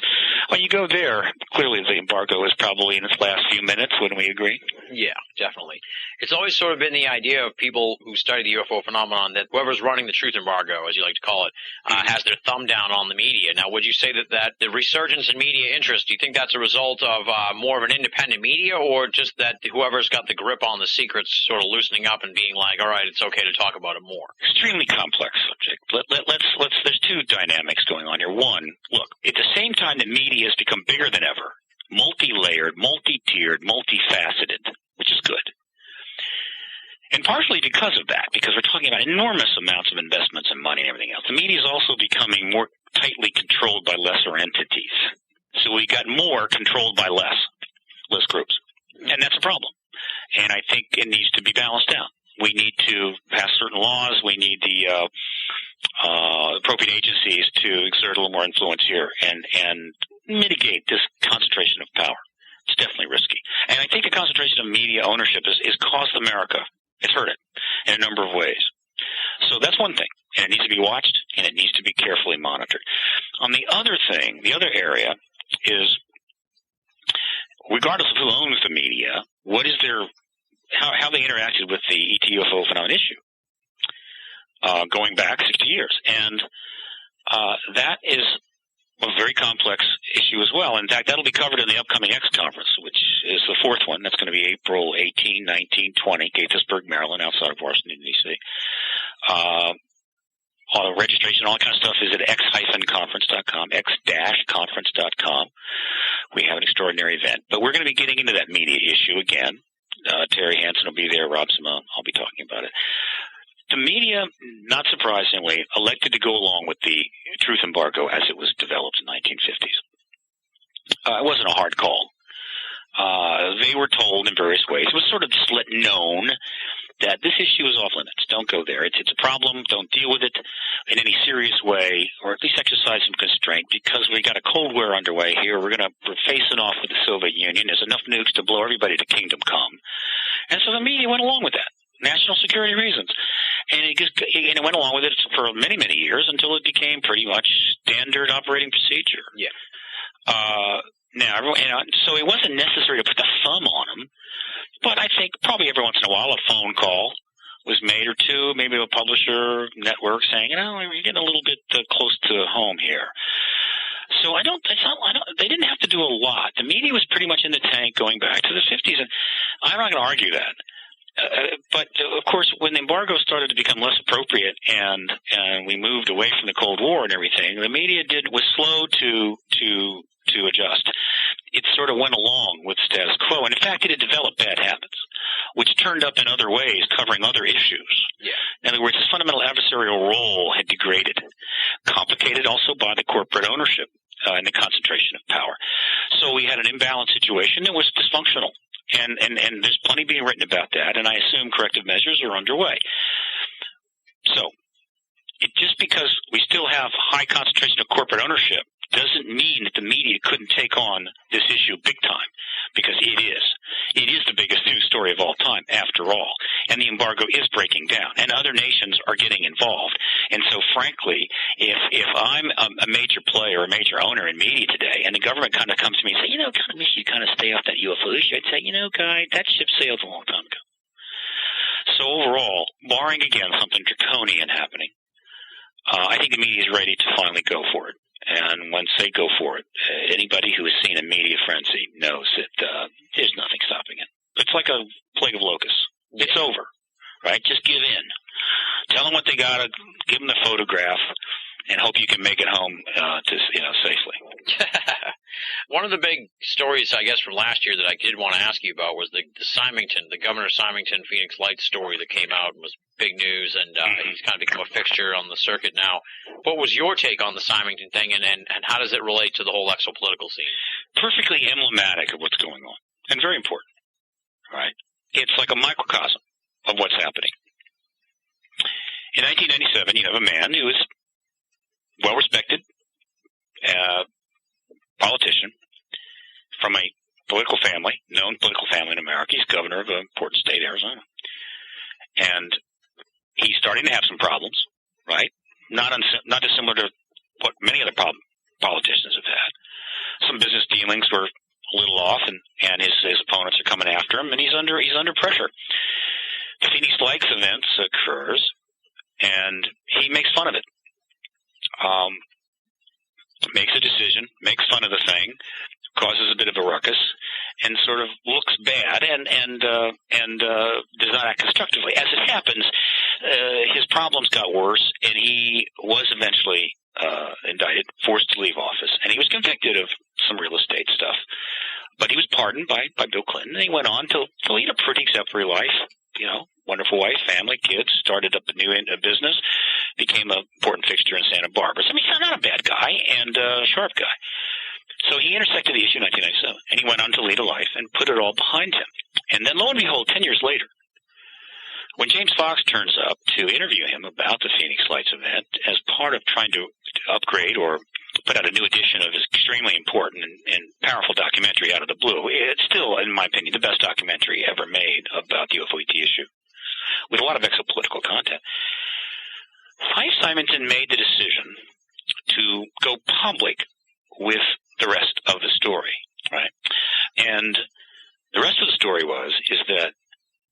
When you go there, clearly the embargo is probably in its last few minutes, wouldn't we agree? Yeah, definitely. It's always sort of been the idea of people who study the UFO phenomenon that whoever's running the truth embargo, as you like to call it, has their thumb down on the media. Now, would you say that the resurgence in media interest, do you think that's a result of more of an independent media, or just that whoever's got the grip on the secrets sort of loosening up and being like, all right, it's okay to talk about it more? Extremely complex subject. There's two dynamics going on here. One, look, at the same time that media has become bigger than ever, multi-layered, multi-tiered, multifaceted, which is good. And partially because of that, because we're talking about enormous amounts of investments and money and everything else, the media is also becoming more tightly controlled by lesser entities. So we got more controlled by less groups. And that's a problem. And I think it needs to be balanced out. We need to pass certain laws. We need the appropriate agencies to exert a little more influence here and mitigate this concentration of power. It's definitely risky. And I think the concentration of media ownership is cost America. It's hurt it in a number of ways. So that's one thing, and it needs to be watched, and it needs to be carefully monitored. On the other thing, the other area is, regardless of who owns the media, what is how they interacted with the ET UFO phenomenon issue going back 60 years. And that is a very complex issue as well. In fact, that'll be covered in the upcoming X conference, which is the 4th one. That's going to be April 18, 19, 20, Gaithersburg, Maryland, outside of Washington, D.C. All the registration, all that kind of stuff is at x-conference.com, x-conference.com. We have an extraordinary event. But we're going to be getting into that media issue again. Terry Hansen will be there, Rob Simone. I'll be talking about it. The media, not surprisingly, elected to go along with the truth embargo as it was developed in the 1950s. It wasn't a hard call. They were told in various ways. It was sort of just let known that this issue is off limits. Don't go there. It's a problem. Don't deal with it in any serious way, or at least exercise some constraint, because we got a Cold War underway here. We're facing off with the Soviet Union. There's enough nukes to blow everybody to kingdom come. And so the media went along with that. National security reasons. And it went along with it for many, many years until it became pretty much standard operating procedure. Yeah. So it wasn't necessary to put the thumb on them, but I think probably every once in a while a phone call was made or two, maybe a publisher network saying, we're getting a little bit close to home here. So they didn't have to do a lot. The media was pretty much in the tank going back to the 50s, and I'm not going to argue that. But of course, when the embargo started to become less appropriate, and we moved away from the Cold War and everything, the media was slow to adjust. It sort of went along with status quo, and in fact, it had developed bad habits, which turned up in other ways, covering other issues. Yeah. In other words, its fundamental adversarial role had degraded, complicated also by the corporate ownership and the concentration of power. So we had an imbalanced situation that was dysfunctional. And there's plenty being written about that, and I assume corrective measures are underway. So, just because we still have high concentration of corporate ownership doesn't mean that the media couldn't take on this issue big time, because it is. It is the biggest news story of all time, after all. And the embargo is breaking down, and other nations are getting involved. And so, frankly, if I'm a major player, a major owner in media today, and the government kind of comes to me and say, kind of wish you kind of stay off that UFO issue, I'd say, guy, that ship sailed a long time ago. So overall, barring again something draconian happening, I think the media is ready to finally go for it. And once they go for it, anybody who has seen a media frenzy knows that there's nothing stopping it. It's like a plague of locusts. It's over, right? Just give in. Tell them what they got to, give them the photograph, and hope you can make it home safely. One of the big stories, I guess, from last year that I did want to ask you about was the Symington, the Governor Symington Phoenix Lights story that came out and was big news, and he's kind of become a fixture on the circuit now. What was your take on the Symington thing, and how does it relate to the whole exopolitical scene? Perfectly emblematic of what's going on, and very important, right? It's like a microcosm of what's happening. In 1997, you have a man who is well-respected politician from a political family, known political family in America. He's governor of an important state, Arizona. And he's starting to have some problems, right? Not dissimilar to what many other politicians have had. Some business dealings were a little off, and his opponents are coming after him, and he's under pressure. The Phoenix Lights event occurs, and he makes fun of it. Makes a decision, makes fun of the thing, causes a bit of a ruckus, and sort of looks bad, and does not act constructively. As it happens, his problems got worse, and he was eventually indicted, forced to leave office, and he was convicted of some real estate stuff. But he was pardoned by Bill Clinton, and he went on to lead a pretty exemplary life. Wonderful wife, family, kids, started up a new business, became an important fixture in Santa Barbara. So, he's not a bad guy and a sharp guy. So he intersected the issue in 1997, and he went on to lead a life and put it all behind him. And then, lo and behold, 10 years later, when James Fox turns up to interview him about the Phoenix Lights event as part of trying to upgrade or put out a new edition of his extremely important and powerful documentary Out of the Blue, it's still, in my opinion, the best documentary ever made about the UFO issue, with a lot of exopolitical content. Symington made the decision to go public with the rest of the story, right? And the rest of the story is that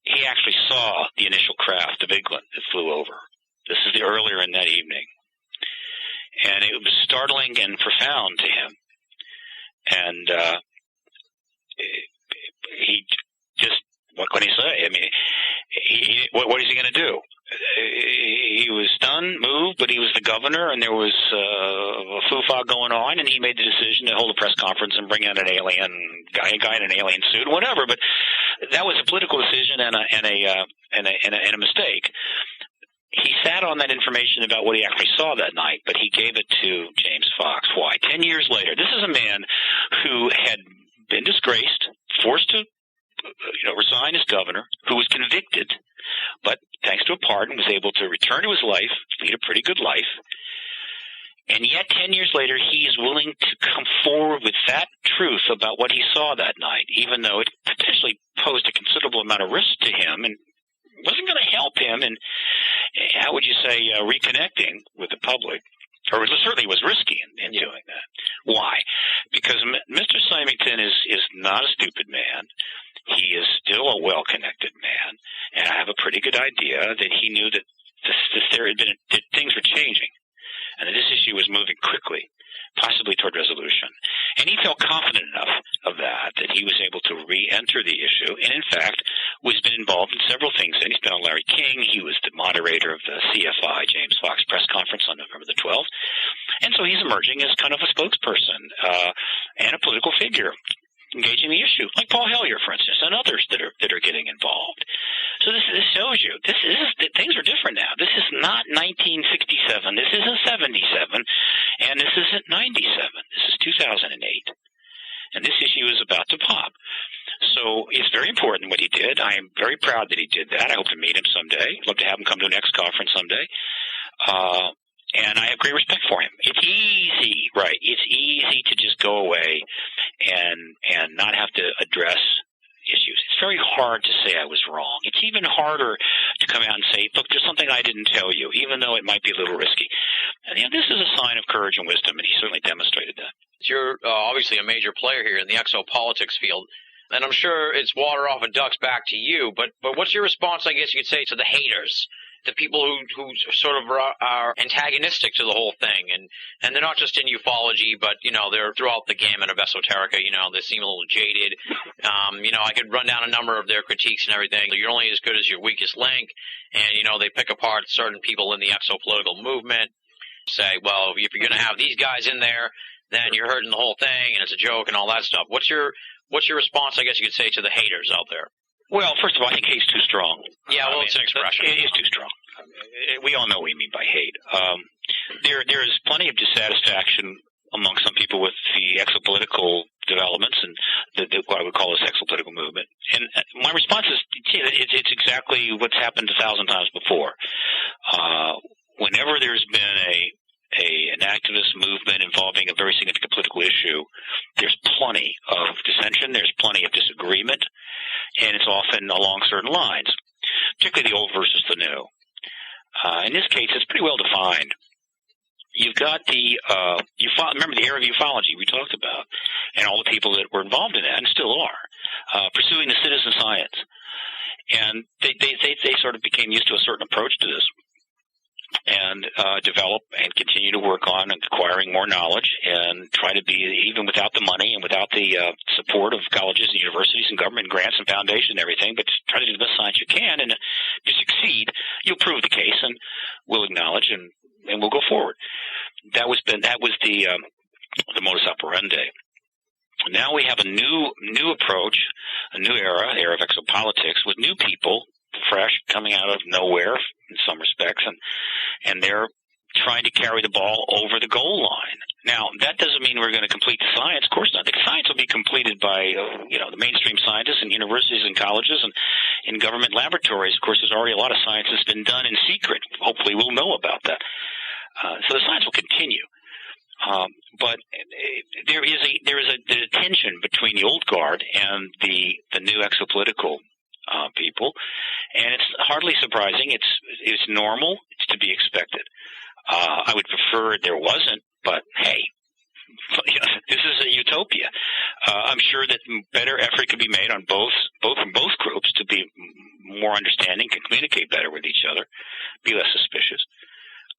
he actually saw the initial craft of England that flew over. This is earlier in that evening. And it was startling and profound to him. And he just, what can he say? I mean, what is he going to do? He was stunned, moved, but he was the governor, and there was a foo-fog going on, and he made the decision to hold a press conference and bring out a guy in an alien suit, whatever. But that was a political decision and a mistake. He sat on that information about what he actually saw that night, but he gave it to James Fox. Why? 10 years later, this is a man who had been disgraced, forced to resign as governor, who was convicted, but thanks to a pardon was able to return to his life, lead a pretty good life. And yet 10 years later, he is willing to come forward with that truth about what he saw that night, even though it potentially posed a considerable amount of risk to him and wasn't going to help him in, how would you say, reconnecting with the public. Or it certainly was risky in doing that. Why? Because Mr. Symington is not a stupid man. He is still a well-connected man, and I have a pretty good idea that he knew that that things were changing, and that this issue was moving quickly, possibly toward resolution. And he felt confident enough of that he was able to re-enter the issue, and in fact was been involved in several things. And he's been on Larry King. He was the moderator of the CFI James Fox press conference on November the 12th, and so he's emerging as kind of a spokesperson and a political figure, engaging the issue, like Paul Hellyer, for instance, and others that are getting involved. So this shows you things are different now. This is not 1967. This isn't 77, and this isn't 97. This is 2008, and this issue is about to pop. So it's very important what he did. I am very proud that he did that. I hope to meet him someday. I'd love to have him come to an X conference someday. And I have great respect for him. It's easy, right? It's easy to just go away and not have to address issues. It's very hard to say I was wrong. It's even harder to come out and say, look, there's something I didn't tell you, even though it might be a little risky. And this is a sign of courage and wisdom, and he certainly demonstrated that. You're obviously a major player here in the exopolitics field, and I'm sure it's water off a duck's back to you, but what's your response, I guess you could say, to the haters the people who sort of are antagonistic to the whole thing, and they're not just in ufology, but they're throughout the gamut of esoterica. They seem a little jaded. I could run down a number of their critiques and everything. You're only as good as your weakest link, and they pick apart certain people in the exopolitical movement. Say, well, if you're going to have these guys in there, then you're hurting the whole thing, and it's a joke and all that stuff. What's your response, I guess you could say, to the haters out there? Well, first of all, I think hate's too strong. Yeah, well, it's an expression. It is too strong. We all know what we mean by hate. There is plenty of dissatisfaction among some people with the exopolitical developments and what I would call this exopolitical movement. And my response is, it's exactly what's happened 1,000 times before. Whenever there's been an activist movement involving a very significant political issue, there's plenty of dissension, there's plenty of disagreement, and it's often along certain lines, particularly the old versus the new. In this case, it's pretty well defined. You've got remember the era of ufology we talked about, and all the people that were involved in that and still are, pursuing the citizen science. And they sort of became used to a certain approach to this, and develop and continue to work on acquiring more knowledge and try to be, even without the money and without the support of colleges and universities and government grants and foundation and everything, but try to do the best science you can, and if you succeed, you'll prove the case, and we'll acknowledge, and we'll go forward. That was the modus operandi. Now we have a new approach, a new era of exopolitics, with new people, fresh, coming out of nowhere in some respects, and they're trying to carry the ball over the goal line. Now, that doesn't mean we're going to complete the science. Of course not. The science will be completed by the mainstream scientists in universities and colleges and in government laboratories. Of course, there's already a lot of science that's been done in secret. Hopefully we'll know about that. So the science will continue. But there is a tension between the old guard and the new exopolitical people, and it's hardly surprising. It's normal. It's to be expected. I would prefer there wasn't, but hey, this is a utopia. I'm sure that better effort could be made on from both groups to be more understanding, can communicate better with each other, be less suspicious.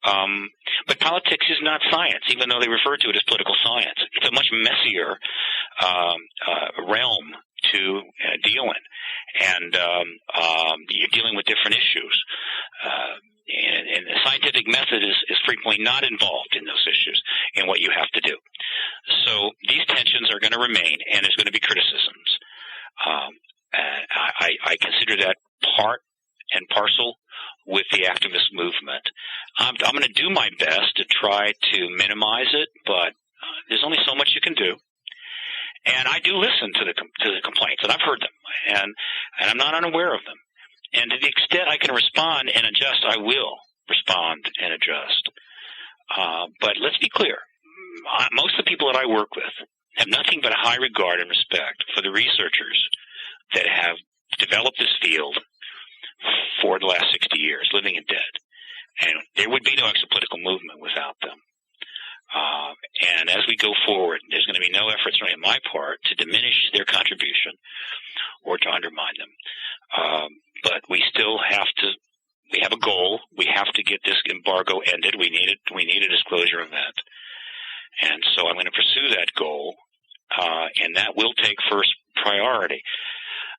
But politics is not science, even though they refer to it as political science. It's a much messier realm to deal in, and you're dealing with different issues. And the scientific method is frequently not involved in those issues in what you have to do. So these tensions are going to remain, and there's going to be criticisms. I consider that part and parcel with the activist movement. I'm going to do my best to try to minimize it, but there's only so much you can do. And I do listen to the complaints, and I've heard them, and I'm not unaware of them. And to the extent I can respond and adjust, I will respond and adjust. But let's be clear. Most of the people that I work with have nothing but a high regard and respect for the researchers that have developed this field for the last 60 years, living and dead. And there would be no exopolitical movement without them. And as we go forward, there's going to be no efforts on my part to diminish their contribution or to undermine them. But we still have to. We have a goal. We have to get this embargo ended. We need it. We need a disclosure event, and so I'm going to pursue that goal, and that will take first priority.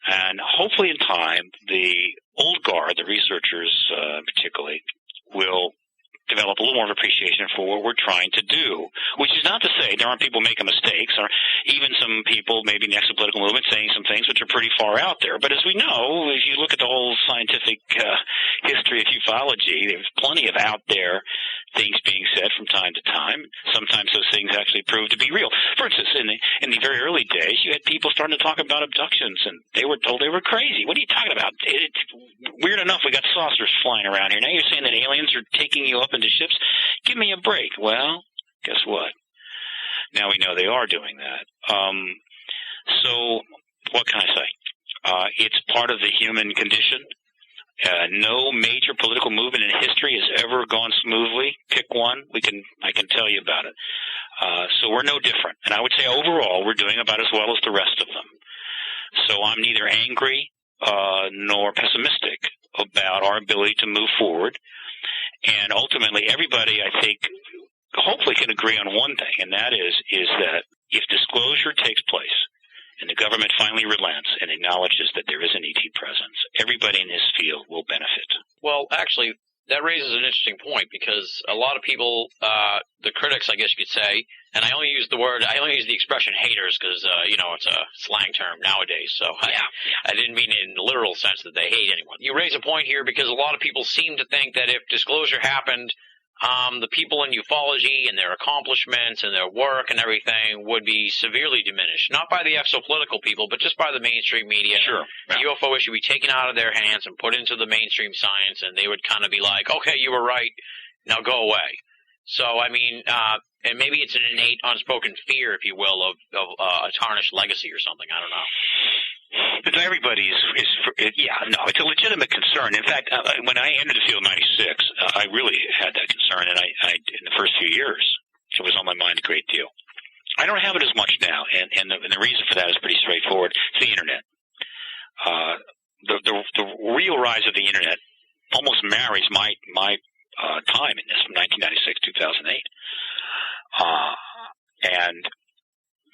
And hopefully, in time, the old guard, the researchers particularly, will develop a little more of appreciation for what we're trying to do, which is not to say there aren't people making mistakes, or even some people maybe in the exopolitical movement saying some things which are pretty far out there. But as we know, if you look at the whole scientific history of ufology, there's plenty of out there things being said from time to time. Sometimes those things actually prove to be real. For instance, in the very early days, you had people starting to talk about abductions, and they were told they were crazy. What are you talking about? It's weird enough we got saucers flying around here. Now you're saying that aliens are taking you up into ships? Give me a break. Well, guess what? Now we know they are doing that. So what can I say? It's part of the human condition. No major political movement in history has ever gone smoothly. Pick one. I can tell you about it. So we're no different. And I would say overall we're doing about as well as the rest of them. So I'm neither angry nor pessimistic about our ability to move forward. And ultimately, everybody, I think, hopefully can agree on one thing, and that is that if disclosure takes place and the government finally relents and acknowledges that there is an ET presence, everybody in this field will benefit. Well, actually, that raises an interesting point, because a lot of people, the critics, I guess you could say, and I only use the expression haters because, it's a slang term nowadays, so I didn't mean it in the literal sense that they hate anyone. You raise a point here because a lot of people seem to think that if disclosure happened, the people in ufology and their accomplishments and their work and everything would be severely diminished. Not by the exopolitical people, but just by the mainstream media. Sure. The UFO issue would be taken out of their hands and put into the mainstream science, and they would kind of be like, okay, you were right, now go away. So, I mean, and maybe it's an innate unspoken fear, if you will, of a tarnished legacy or something. I don't know. It's a legitimate concern. In fact, when I entered the field in '96, I really had that concern, and I in the first few years, it was on my mind a great deal. I don't have it as much now, and the reason for that is pretty straightforward. It's the internet. The real rise of the internet almost marries my time in this, from 1996 to 2008, and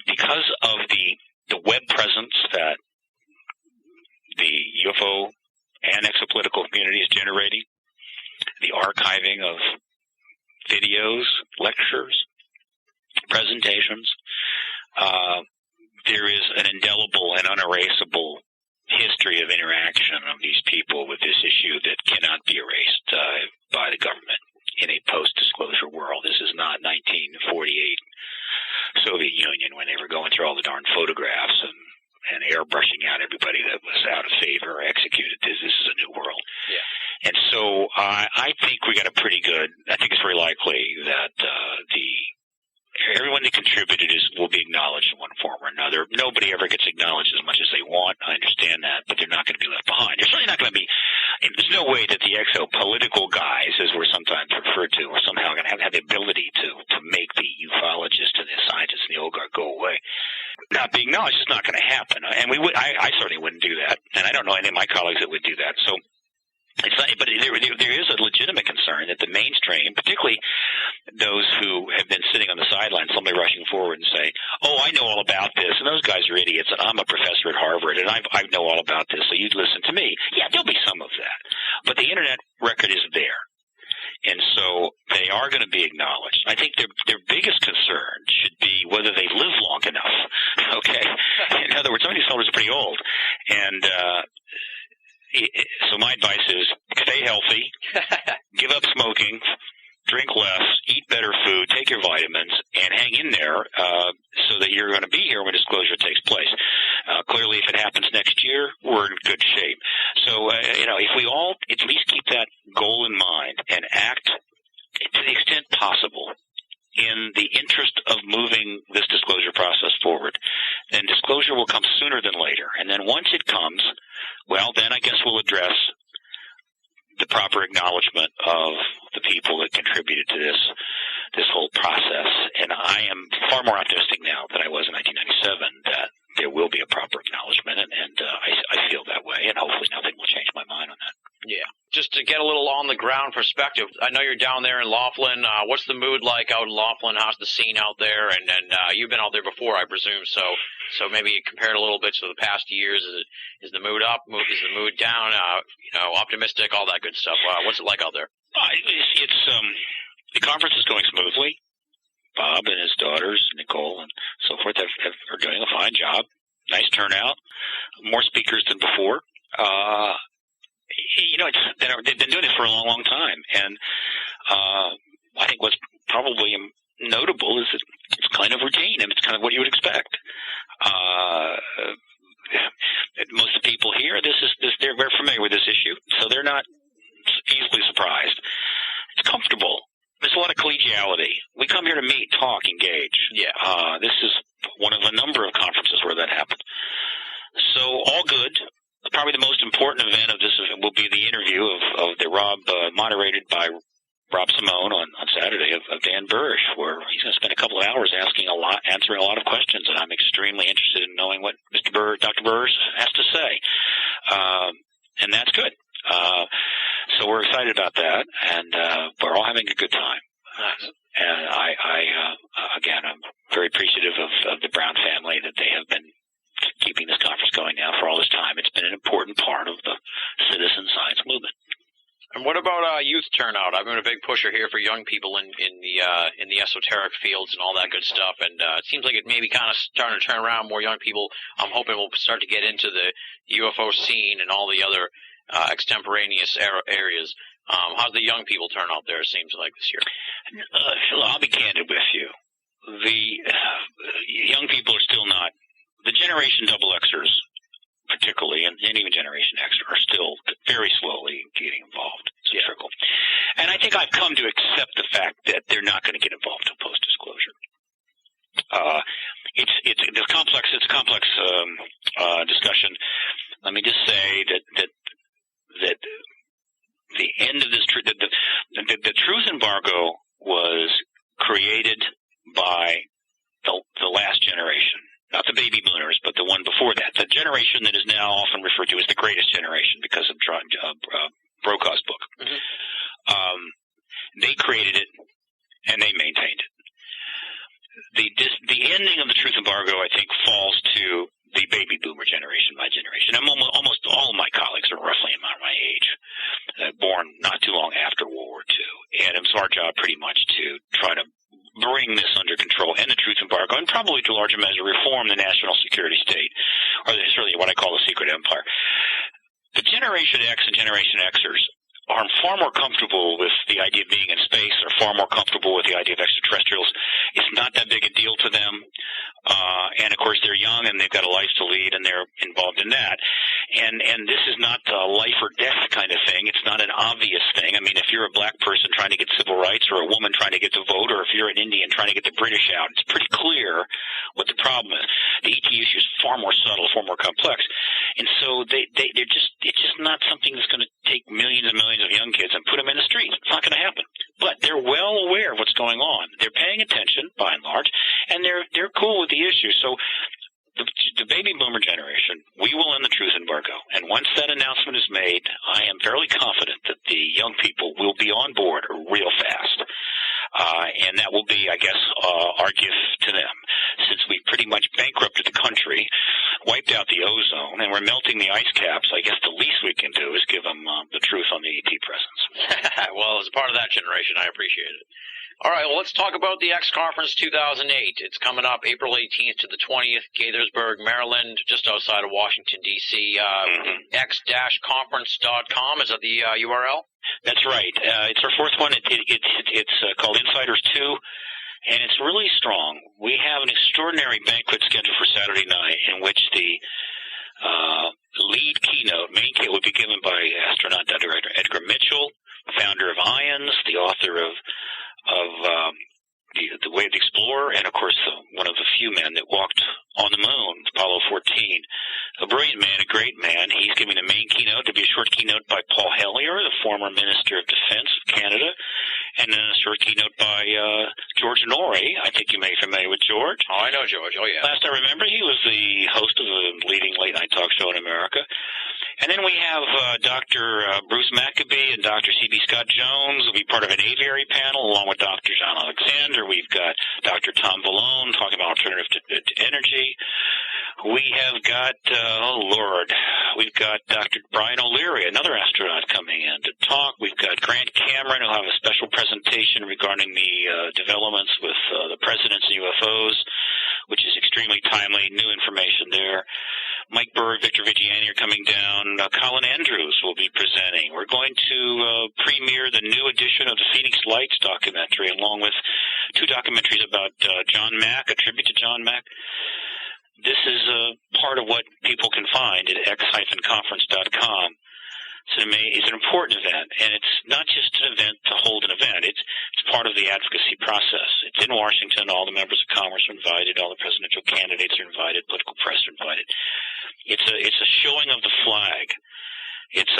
because of the web presence that the UFO and exopolitical community is generating, the archiving of videos, lectures, presentations, there is an indelible and unerasable history of interaction of these people with this issue that cannot be erased by the government in a post-disclosure world. This is not 1948 Soviet Union when they were going through all the darn photographs and airbrushing out everybody that was out of favor or executed. This is a new world. Yeah. And so I think we got a pretty good, I think it's very likely that everyone that contributed will be acknowledged in one form or another. Nobody ever gets acknowledged as much as they want. I understand that, but they're not going to be left behind. There's certainly not going to be, there's no way that the exopolitical guys, as we're sometimes referred to, are somehow going to have the ability to make the ufologist and the scientist and the old guard go away. Not being acknowledged is not going to happen. And I certainly wouldn't do that. And I don't know any of my colleagues that would do that. So, it's not, but there is a legitimate concern that the mainstream, particularly those who have been sitting on the sidelines, somebody rushing forward and say, "Oh, I know all about this," and those guys are idiots, and I'm a professor at Harvard, and I know all about this, so you'd listen to me. Yeah, there'll be some of that, but the internet record is there, and so they are going to be acknowledged. I think their biggest concern should be whether they live long enough. Okay, in other words, some of these fellows are pretty old, and so my advice is stay healthy, give up smoking, drink less, eat better food, take your vitamins, and hang in there so that you're going to be here when disclosure takes place. Clearly, if it happens next year, we're in good shape. So, if we all at least keep that goal in mind and act to the extent possible in the interest of moving this disclosure process forward, then disclosure will come sooner than later. And then once it comes, well, then I guess we'll address the proper acknowledgement of the people that contributed to this whole process. And I am far more optimistic now than I was in 1997 that there will be a proper acknowledgement, and I feel that way, and hopefully nothing will change my mind on that. Yeah. Just to get a little on-the-ground perspective, I know you're down there in Laughlin. What's the mood like out in Laughlin? How's the scene out there? And you've been out there before, I presume, so maybe compare it a little bit to the past years. Is the mood up? Is the mood down? Optimistic, all that good stuff. What's it like out there? It's the conference is going smoothly. Bob and his daughters, Nicole and so forth, are doing a fine job. Nice turnout. More speakers than before. They've been doing this for a long, long time, and I think what's probably notable is that it's kind of routine, and it's kind of what you would expect. Most of the people here, they're very familiar with this issue, so they're not easily surprised. It's comfortable. There's a lot of collegiality. We come here to meet, talk, engage. Yeah. This is one of a number of conferences where that happened. So all good. Probably the most important event of this will be the interview of the moderated by Rob Simone on Saturday of Dan Burrish, where he's going to spend a couple of hours answering a lot of questions, and I'm extremely interested in knowing what Dr. Burrish has to say, and that's good. appreciative of the Brown family that they have been keeping this conference going now for all this time. It's been an important part of the citizen science movement. And what about youth turnout? I've been a big pusher here for young people in the esoteric fields and all that good stuff, and it seems like it may be kind of starting to turn around. More young people, I'm hoping, will start to get into the UFO scene and all the other extemporaneous areas. How's the young people turnout there, it seems like, this year? I'll be candid with you. The young people are still not. The Generation XXers, particularly, and even Generation X, are still very slowly getting involved. It's a trickle. And I think I've come to accept the fact that they're not going to get involved until post-disclosure. It's a complex discussion. Let me just say that the end of this the truth embargo was created by the last generation. Not the baby boomers, but the one before that. The generation that is now often referred to as the greatest generation because of Brokaw's book. Mm-hmm. They created it, and they maintained it. The ending of the truth embargo, I think, falls to the baby boomer generation, my generation. Almost all of my colleagues are roughly about my age, born not too long after World War II. And it was our job pretty much to try to bring this under control and the truth embargo, and probably to a larger measure reform the national security state, or certainly what I call the secret empire. The Generation X and Generation Xers are far more comfortable with the idea of being in space, are far more comfortable with the idea of extraterrestrials. It's not that big a deal to them. And of course they're young and they've got a life to lead and they're involved in that. And this is not a life or death kind of thing. It's not an obvious thing. I mean, if you're a black person trying to get civil rights, or a woman trying to get to vote, or if you're an Indian trying to get the British out, it's pretty clear what the problem is. The ET issue is far more subtle, far more complex. And so it's just not something that's going to take millions and millions of young kids and put them in the streets. It's not going to happen. But they're well aware of what's going on. They're paying attention, by and large, and they're cool with the issue. So the baby boomer generation, we will end the truth embargo. And once that announcement is made, I am fairly confident that the young people will be on board real fast. And that will be, I guess, our gift to them. Since we pretty much bankrupted the country, wiped out the ozone, and we're melting the ice caps, I guess the least we can do is give them the truth on the ET presence. Well, as a part of that generation, I appreciate it. All right, well, let's talk about the X Conference 2008. It's coming up April 18th to the 20th, Gaithersburg, Maryland, just outside of Washington, D.C. X-conference.com, is that the URL? That's right. It's our fourth one. It's called Insiders 2, and it's really strong. We have an extraordinary banquet scheduled for Saturday night in which the lead main keynote will be given by astronaut director Edgar Mitchell, founder of IONS, the author of the Way of the Explorer, and of course one of the few men that walked on the moon, Apollo 14. A brilliant man, a great man. He's giving the main keynote. There'll be a short keynote by Paul Hellyer, the former Minister of Defense of Canada, and then a short keynote by George Norrie. I think you may be familiar with George. Oh, I know George. Oh, yeah. Last I remember, he was the host of a leading late-night talk show in America. And then we have Dr. Bruce Maccabee and Dr. C.B. Scott Jones will be part of an aviary panel, along with Dr. John Alexander. We've got Dr. Tom Vallone talking about alternative to energy. We have got, we've got Dr. Brian O'Leary, another astronaut, coming in to talk. We've got Grant Cameron, who'll have a special presentation regarding the developments with the presidents and UFOs, which is extremely timely, new information there. Mike Berg, Victor Vigiani are coming down. Colin Andrews will be presenting. We're going to premiere the new edition of the Phoenix Lights documentary, along with two documentaries about John Mack, a tribute to John Mack. This is part of what people can find at x-conference.com. It's an important event, and it's not just an event to hold an event. It's part of the advocacy process. It's in Washington. All the members of Congress are invited. All the presidential candidates are invited. Political press are invited. It's a showing of the flag. It's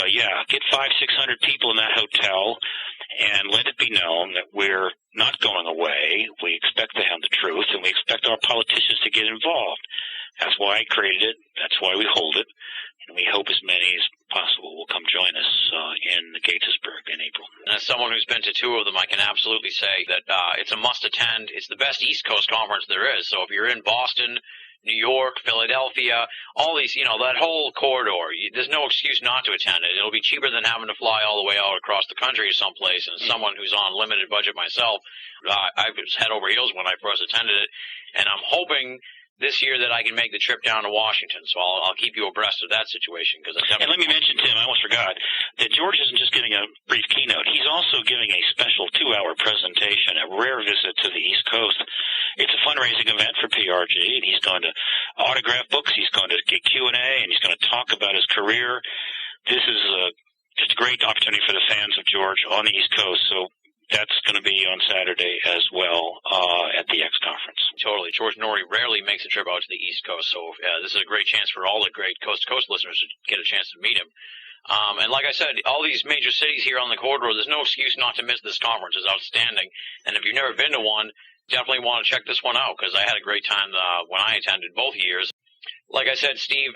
get 500-600 people in that hotel, and let it be known that we're not going away. We expect to have the truth, and we expect our politicians to get involved. That's why I created it. That's why we hold it. And we hope as many as possible, will come join us in Gatesburg in April. As someone who's been to two of them, I can absolutely say that it's a must-attend. It's the best East Coast conference there is. So if you're in Boston, New York, Philadelphia, all these, that whole corridor, there's no excuse not to attend it. It'll be cheaper than having to fly all the way out across the country to someplace. And someone who's on a limited budget myself, I was head over heels when I first attended it. And I'm hoping this year that I can make the trip down to Washington. So I'll keep you abreast of that situation. And let me mention, Tim, I almost forgot, that George isn't just giving a brief keynote. He's also giving a special 2-hour presentation, a rare visit to the East Coast. It's a fundraising event for PRG, and he's going to autograph books, he's going to get Q&A, and he's going to talk about his career. This is just a great opportunity for the fans of George on the East Coast. So that's going to be on Saturday as well at the X Conference. Totally. George Norrie rarely makes a trip out to the East Coast, so this is a great chance for all the great coast-to-coast listeners to get a chance to meet him. And like I said, all these major cities here on the corridor, there's no excuse not to miss this conference. It's outstanding. And if you've never been to one, definitely want to check this one out, because I had a great time when I attended both years. Like I said, Steve,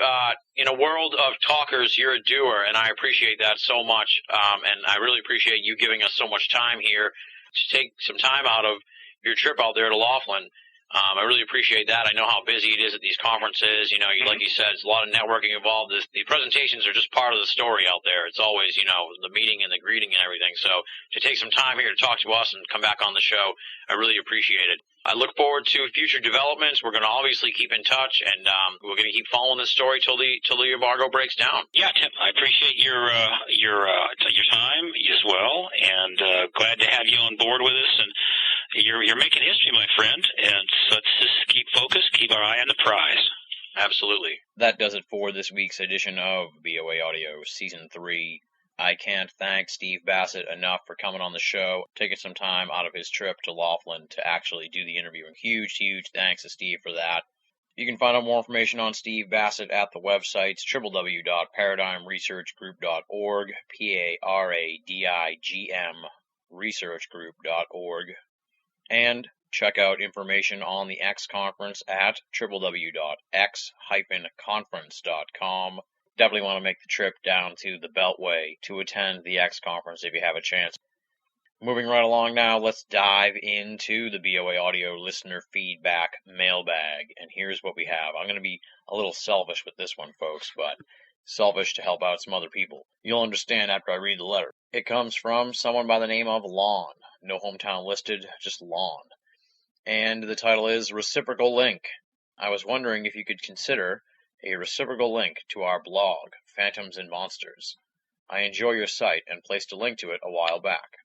in a world of talkers, you're a doer, and I appreciate that so much. And I really appreciate you giving us so much time here to take some time out of your trip out there to Laughlin. I really appreciate that. I know how busy it is at these conferences. Like you said, there's a lot of networking involved. The presentations are just part of the story out there. It's always, the meeting and the greeting and everything. So to take some time here to talk to us and come back on the show, I really appreciate it. I look forward to future developments. We're going to obviously keep in touch, and we're going to keep following this story till the embargo breaks down. Yeah, Tim, I appreciate your time as well, and glad to have you on board with us. And you're making history, my friend. And so let's just keep focused, keep our eye on the prize. Absolutely. That does it for this week's edition of BOA Audio Season 3. I can't thank Steve Bassett enough for coming on the show, taking some time out of his trip to Laughlin to actually do the interview. And huge thanks to Steve for that. You can find out more information on Steve Bassett at the websites www.paradigmresearchgroup.org, PARADIGM researchgroup.org, and check out information on the X Conference at www.x-conference.com. Definitely want to make the trip down to the Beltway to attend the X Conference if you have a chance. Moving right along now, let's dive into the BOA Audio listener feedback mailbag. And here's what we have. I'm going to be a little selfish with this one, folks, but selfish to help out some other people. You'll understand after I read the letter. It comes from someone by the name of Lon. No hometown listed, just Lon. And the title is Reciprocal Link. I was wondering if you could consider a reciprocal link to our blog, Phantoms and Monsters. I enjoy your site and placed a link to it a while back.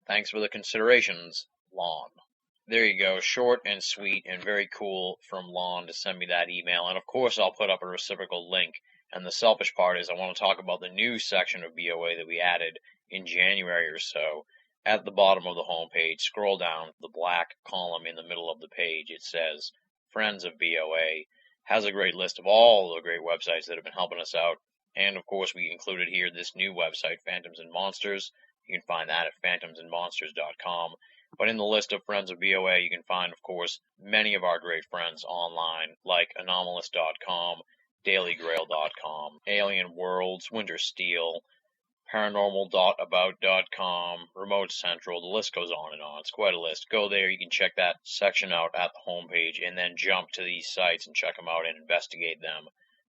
Thanks for the considerations, Lon. There you go, short and sweet and very cool from Lon to send me that email. And of course I'll put up a reciprocal link. And the selfish part is I want to talk about the new section of BOA that we added in January or so. At the bottom of the homepage, scroll down the black column in the middle of the page. It says, Friends of BOA. Has a great list of all the great websites that have been helping us out. And, of course, we included here this new website, Phantoms and Monsters. You can find that at phantomsandmonsters.com. But in the list of Friends of BOA, you can find, of course, many of our great friends online, like Anomalous.com, DailyGrail.com, Alien Worlds, Winter Steel, Paranormal.about.com, Remote Central, the list goes on and on. It's quite a list. Go there, you can check that section out at the homepage, and then jump to these sites and check them out and investigate them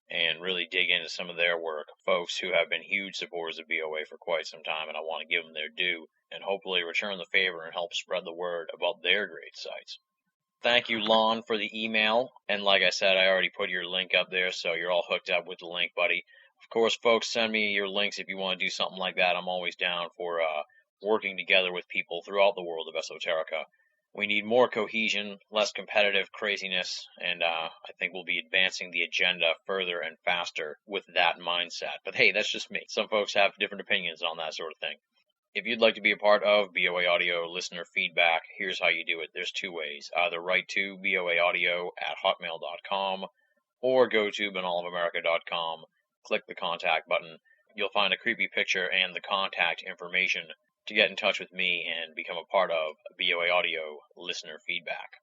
and really dig into some of their work. Folks who have been huge supporters of BOA for quite some time, and I want to give them their due and hopefully return the favor and help spread the word about their great sites. Thank you, Lon, for the email. And like I said, I already put your link up there, so you're all hooked up with the link, buddy. Of course, folks, send me your links if you want to do something like that. I'm always down for working together with people throughout the world of esoterica. We need more cohesion, less competitive craziness, and I think we'll be advancing the agenda further and faster with that mindset. But hey, that's just me. Some folks have different opinions on that sort of thing. If you'd like to be a part of BOA Audio listener feedback, here's how you do it. There's two ways. Either write to boaaudio@hotmail.com or go to binnallofamerica.com. Click the contact button. You'll find a creepy picture and the contact information to get in touch with me and become a part of BOA Audio listener feedback.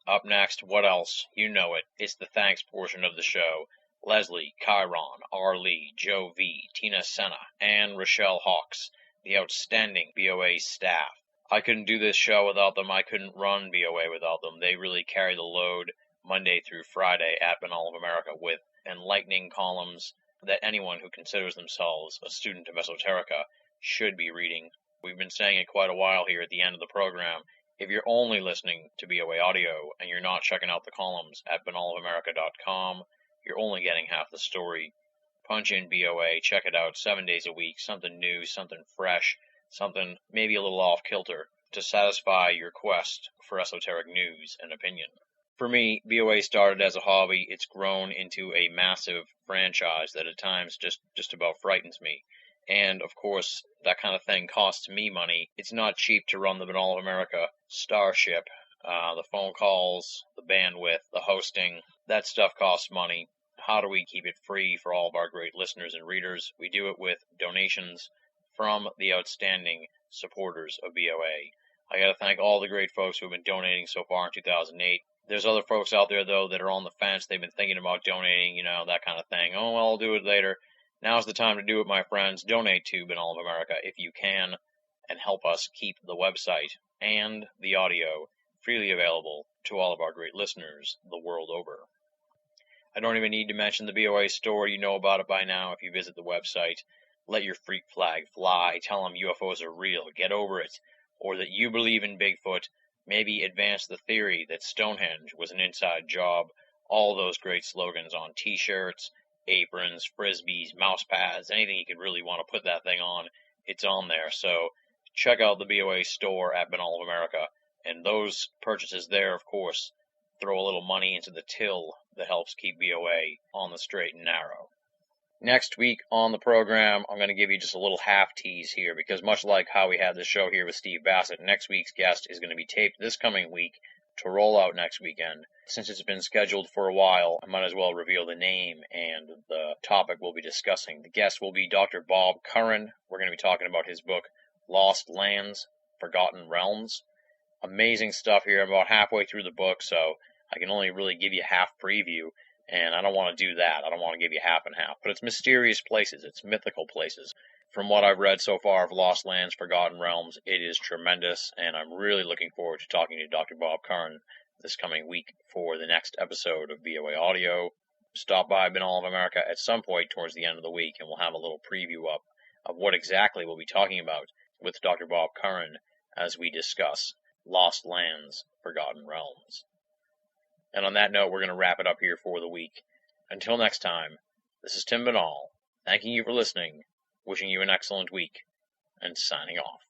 Up next, what else? You know it. It's the thanks portion of the show, Leslie, Chiron, R. Lee, Joe V., Tina Senna, and Rochelle Hawks, the outstanding BOA staff. I couldn't do this show without them. I couldn't run BOA without them. They really carry the load Monday through Friday at Binnall of America with enlightening columns that anyone who considers themselves a student of esoterica should be reading. We've been saying it quite a while here at the end of the program. If you're only listening to BOA audio and you're not checking out the columns at binnallofamerica.com, you're only getting half the story. Punch in BOA, check it out 7 days a week, something new, something fresh, something maybe a little off kilter to satisfy your quest for esoteric news and opinion. For me, BOA started as a hobby. It's grown into a massive franchise that at times just about frightens me. And, of course, that kind of thing costs me money. It's not cheap to run the Binnall of America starship. The phone calls, the bandwidth, the hosting, that stuff costs money. How do we keep it free for all of our great listeners and readers? We do it with donations from the outstanding supporters of BOA. I got to thank all the great folks who have been donating so far in 2008. There's other folks out there, though, that are on the fence. They've been thinking about donating, that kind of thing. Oh, well, I'll do it later. Now's the time to do it, my friends. Donate to Binnall of America if you can and help us keep the website and the audio freely available to all of our great listeners the world over. I don't even need to mention the BOA store. You know about it by now if you visit the website. Let your freak flag fly. Tell them UFOs are real. Get over it. Or that you believe in Bigfoot. Maybe advance the theory that Stonehenge was an inside job. All those great slogans on T-shirts, aprons, frisbees, mouse pads, anything you could really want to put that thing on, it's on there. So check out the BOA store at Binnall of America. And those purchases there, of course, throw a little money into the till that helps keep BOA on the straight and narrow. Next week on the program, I'm going to give you just a little half tease here, because much like how we had the show here with Steve Bassett, next week's guest is going to be taped this coming week to roll out next weekend. Since it's been scheduled for a while, I might as well reveal the name and the topic we'll be discussing. The guest will be Dr. Bob Curran. We're going to be talking about his book, Lost Lands, Forgotten Realms. Amazing stuff here. I'm about halfway through the book, so I can only really give you half preview, and I don't want to do that. I don't want to give you half and half. But it's mysterious places. It's mythical places. From what I've read so far of Lost Lands, Forgotten Realms, it is tremendous, and I'm really looking forward to talking to Dr. Bob Curran this coming week for the next episode of BOA Audio. Stop by Binnall of America at some point towards the end of the week, and we'll have a little preview up of what exactly we'll be talking about with Dr. Bob Curran as we discuss Lost Lands, Forgotten Realms. And on that note, we're going to wrap it up here for the week. Until next time, this is Tim Binnall, thanking you for listening, wishing you an excellent week, and signing off.